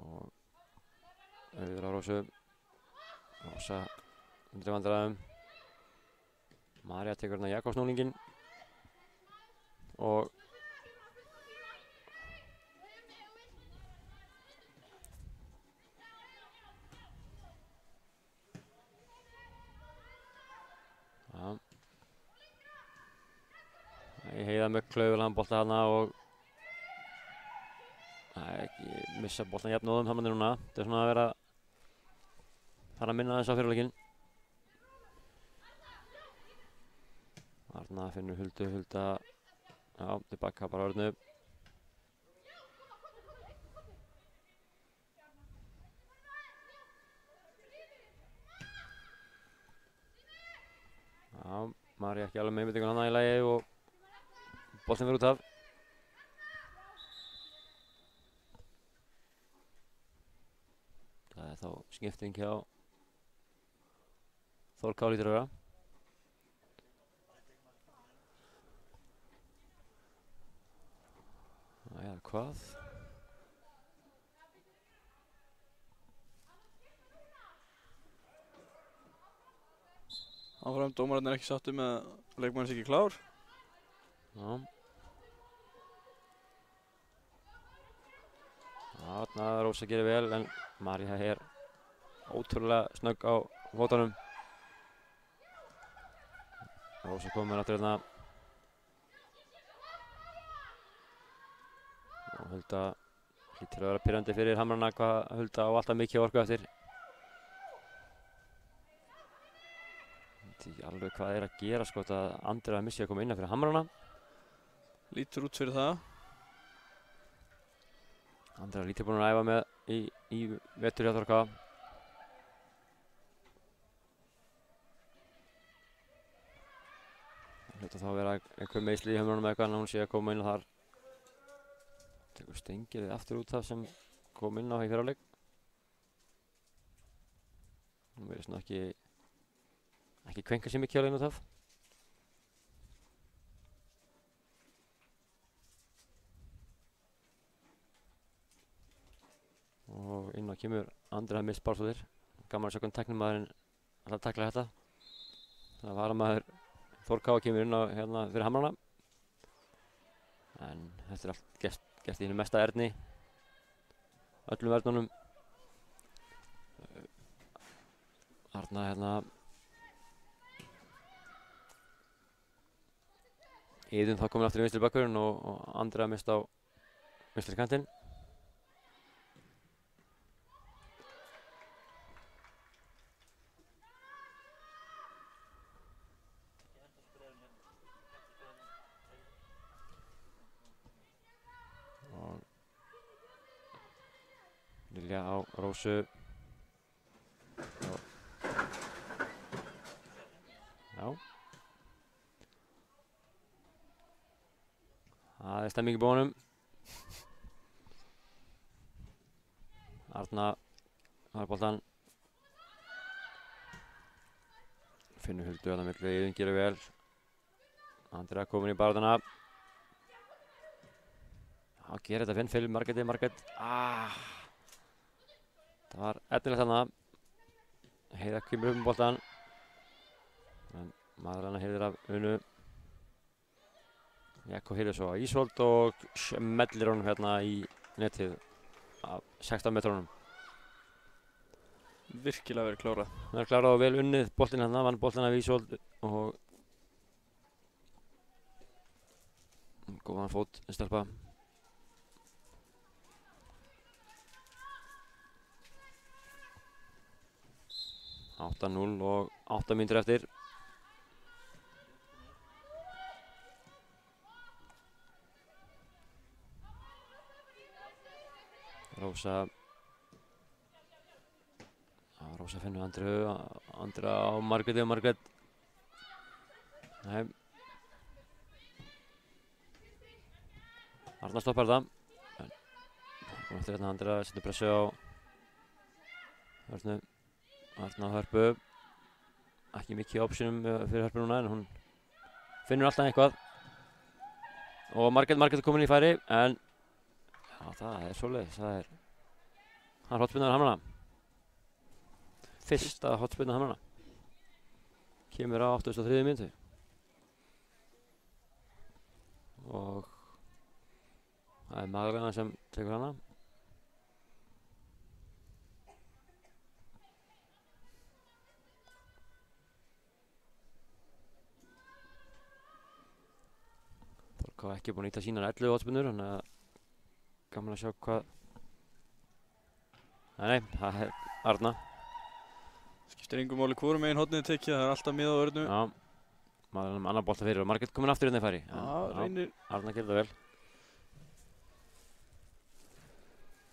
Og auður á Rósu. Rósa undir vandræðum. María tekur hérna Jakobsnúlinginn og Heiða með klaufulegan bolta þarna og ekki missa boltan jafnóðum Hamrarnir núna. Þetta svona að vera fara að minna þess á fyrirleikinn. Arna finnur Hulda, tilbaka bara Örnu. María ekki alveg með einbeitinguna hana í lagi og boltinn fer út af. Það þá skipting hjá Þór lítur að vera. Hvað? Áfram, dómarinn ekki sáttur með að leikmanninn sé ekki klár. Þarna Rósa gerir vel en María er ótrúlega snögg á fótunum. Rósa komið aftur hérna. Og Hulda hlýtur að vera pirrandi fyrir Hamrana hvað Hulda á alltaf mikið orku eftir. Ég veit ekki alveg hvað er að gera sko að Andrea missi að koma inn fyrir Hamrana. Lítur út fyrir það. Andrea lítið búin að æfa með í vetur hjá Þorka. Það hljóta þá að vera einhver meiðsli í Hamrunum eða eitthvað en hún sé að koma inn þar. Tekur Stengið aftur út af sem kom inn á í fyrra leik. Nú verður svona ekki kvenka sér mikið á inn út af. Og inn á kemur Andri Mist Bárðsdóttir. Gaman að sjá hvernig tæknimaðurinn ætlar að tækla þetta. Það var að maður Þór Káa kemur inn á hérna fyrir hamrana. En þetta er allt gert í hinu mesta erni. Öllum vörnunum. Þarna hérna Íðun þá komin aftur í vinstri bakvörðinn og Andri Mist á vinstri kantinn. Lilja á Rósu. Já. Það er stemming í bónum. Arna har boltan. Finnur Huldu að milli, Íðun gerir vel. Andri komin í barðana. Já, gerir þetta Finn, Philip, Margrét. Það var efnilegt þarna. Heiða kemur upp með boltan. En maður hana heyrðir af Unu. Jakko heyrðir svo á Ísvold og smellir honum hérna í netið af 16 metrónum. Virkilega verið klárað. Það er klárað og vel unnið boltinn hérna, vann boltinn af Ísvold og góðan fót stelpa. 8-0 og 8 mínútur eftir. Rósa finnur Andri á Margréti og Margrét. Nei. Arna stoppar þetta. Kom eftir hérna Andri að setja pressu á Hörnu. Arna á Hörpu. Ekki mikið optionum fyrir Hörpu núna en hún finnur alltaf eitthvað. Og Margrét er komin í færi en já, það er svoleiðis. Það er hotspinnar Hamrana. Fyrsta hotspinnar Hamrana. Kemur á 83. mínútu. Og það er Magdalena sem tekur hana. Þorká ekki búinn að nýta sínar 11 hotspinnur, þannig að gaman að sjá hvað. Nei, það er Arna. Skiptir engum máli hvorum megin hornið tekið, það er alltaf miðað á örnu. Já, maður er annar bolta fyrir og Margrét komin aftur inn í færi. Já, reynir. Arna gerir það vel.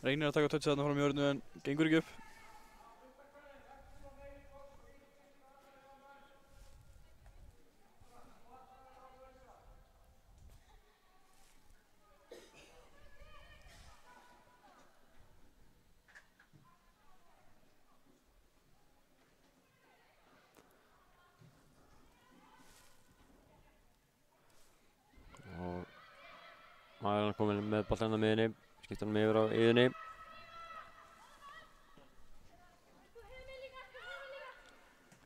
Reynir að taka touchið þarna fram í örnu en gengur ekki upp. Maður er komin með boltan á miðunni, skiptir hann yfir á Íðunni.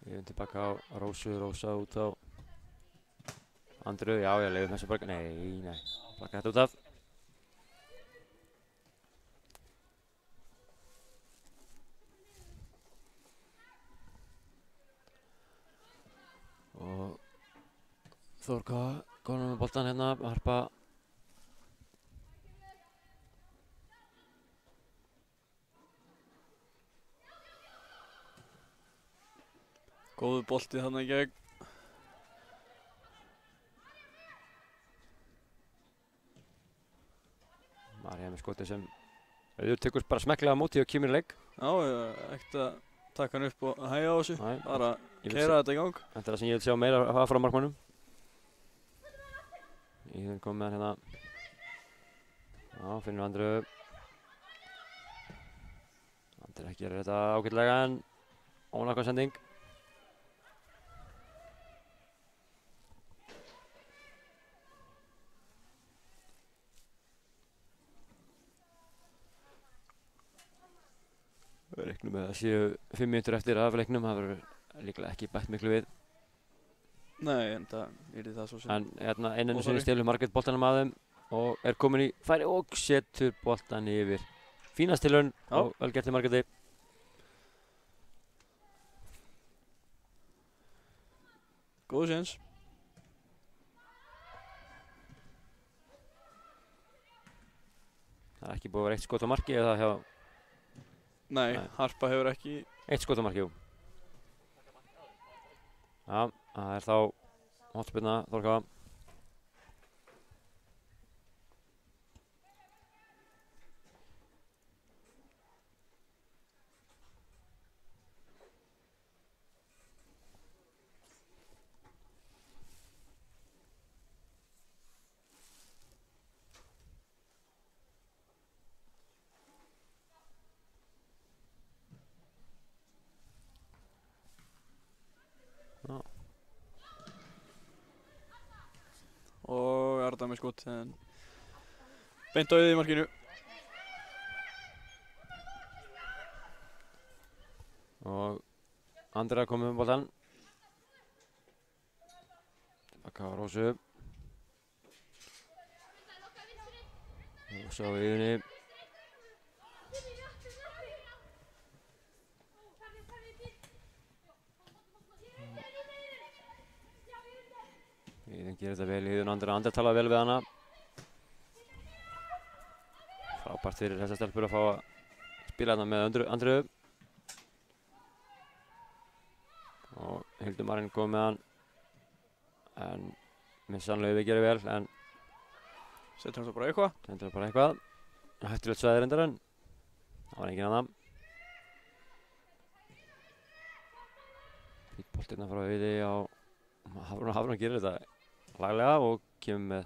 Íðun tilbaka á Rósu, Rósa út á Andru, já, ég leifum þessu bara, nei, plakka þetta út af. Og Þórká komin með boltan hérna, Harpa. Góður bolti þarna í gegn. Marja með skotið sem auðvitað tekur bara smekklega á móti og kemur í leik. Já, ekkert að taka hann upp og hægja á þessu. Nei, bara keyra þetta í gang. Þetta er það sem ég vil sjá meira af frá markmönnum. Íðun kom með hann hérna. Já, finnur Andreu. Andreu gerir þetta ágætlega en ónákvæm sending. Við reiknum með að séu 5 mínútur eftir af leiknum, það verður líklega ekki bætt miklu við. Nei, en það yrði það svo sem. En hérna einnig Óþarfi. sinni stelur Margrét boltanum að þeim og er komin í færi og setur boltan yfir. Fína stilun og vel gert til Margréti. Góðu séns. Það er ekki búið að vera eitt skot á marki eða hjá... Nei, Harpa hefur ekki... Eitt skot á marki, jú. Já, það er þá hornspyrna Þórkáa. Og Arda með skot en beint á auðið í markinu. Og Andrea komið með boltan. Tilbaka á Rósu. Rósa á Iðunni. Iðun gerir þetta vel, Iðun Andrea talaði vel við hana. Frábært fyrir þessar stelpur að fá að spila hérna með Andreu. Og Hildur Marín kom með hann. En Missan Laufey gerir vel, en Setur hann svo bara eitthvað. sendur bara eitthvað. Hættulegt svæði reyndar en það var enginn annan. Fínn bolti hérna frá Auði á Hafrún gerir þetta laglega og kemur með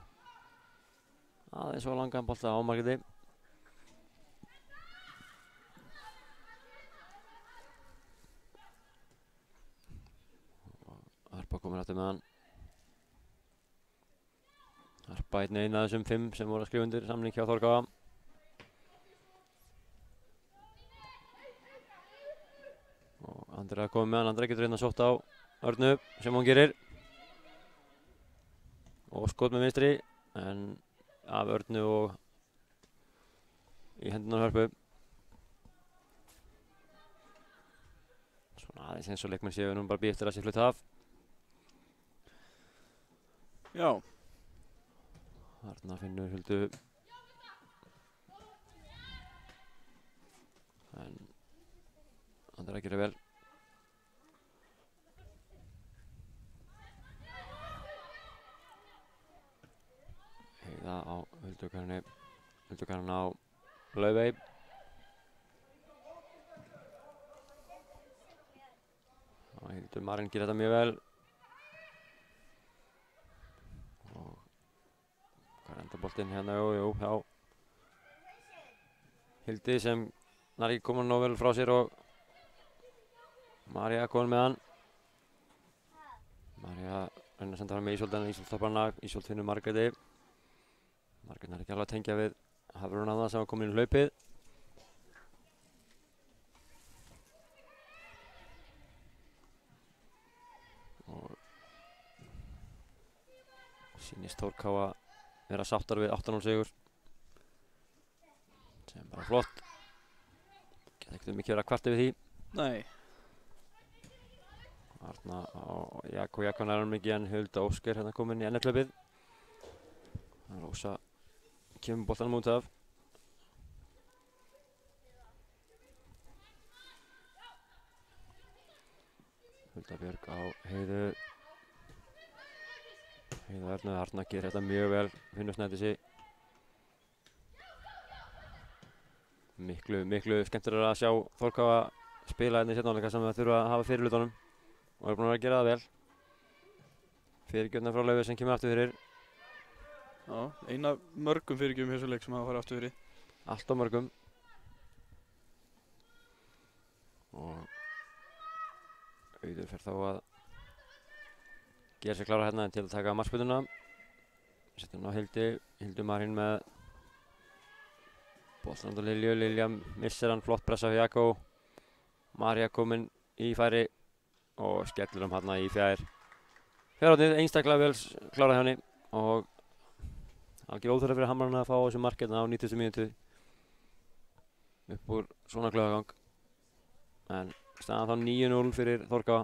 aðeins svo langan bolta á Margréti. Harpa komin aftur með hann. Harpa einn af þessum 5 sem voru að skrifa undir samning hjá Þórkáa. Og Andrea komið með hann, Andrea getur hérna sótt á Örnu sem hún gerir. Og skot með vinstri, en af Örnu og í hendunar Hörpu. Svona aðeins eins og leikmenn séu nú bara býð eftir að sé flutt af. Já. Þarna finnur Huldu. En Andrea gerir vel. Heiða á Huldukarinn á Laufey. Og Hildur Marín gerir þetta mjög vel. Og hvað er enda boltinn hérna? Jú, já. Hildi sem nær ekki komin nóg vel frá sér og María komin með hann. María reynir að senda hann með Ísold en Ísold toppar hana. Ísold finnur Margréti. Margrét er ekki alveg að tengja við Hafrún Anna sem var komin í hlaupið. Og sýnist Þórkáa vera sáttar við 8-0 sigur. Sem er bara flott. Geta ekkert mikið verið að kvarta við því. Nei. Arna á Jakon er hann mikið en Hulda Óskar hérna komin í ennarklaupið. Rósa kemur boltanum út af. Hulda Björg á Heiðu. Heiða Örnu, Arna gerir þetta mjög vel. Finnur Snædísi. Miklu skemmtilega að sjá Þórkáa spila hérna í seinni hálfleik sem við þurfa að hafa fyrir hlutunum. Og er búin að gera það vel. Fyrirgjöfna frá Laufey sem kemur aftur fyrir. Já, eina mörgum fyrirgjöfum í þessu leik sem hafa farið aftur fyrir. Allt á mörgum. Og Auður fer þá að gera sig klára hérna til að taka markspyrnuna. Setja hann á Hildu Marín með boltan á Lilju. Lilja missir hann, flott pressa á Jakó. María komin í færi og skellur hann í fjárhóttið. Einstaklega vel klárað hjá henni og algjör óþörf fyrir Hamrana að fá þessu mark hérna á 90. mínútu upp úr svona klaufagang. En staðan þá 9-0 fyrir Þórkáa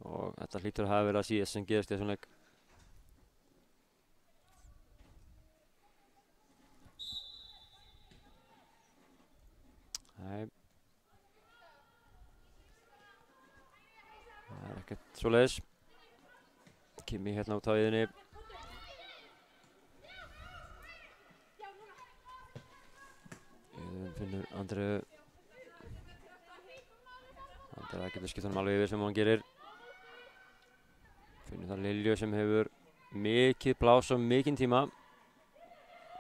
og þetta hlýtur að hafa verið að síðast sem gerist í þessum leik. Nei, það er ekkert svoleiðis. Kimi hérna út á iðinni. Iðun finnur Andreu. Andrea getur skipt honum alveg yfir sem hann gerir. Finnur það Lilju sem hefur mikið pláss og mikinn tíma.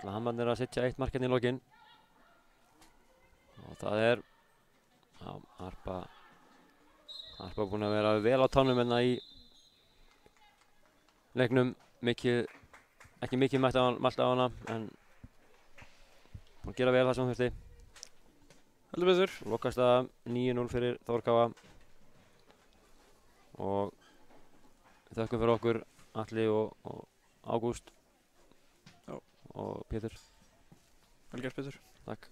Hamrarnir að setja eitt mark hérna í lokin. Og það er Harpa búin að vera vel á tánum hérna í leiknum. Ekki mikið mælt á hana en búin að gera vel það sem hún þurfti. Heldur betur. Lokast það 9-0 fyrir Þórkáa og þökkum fyrir okkur Atli og Ágúst. Já. Og Pétur. Vel gert Pétur. Takk.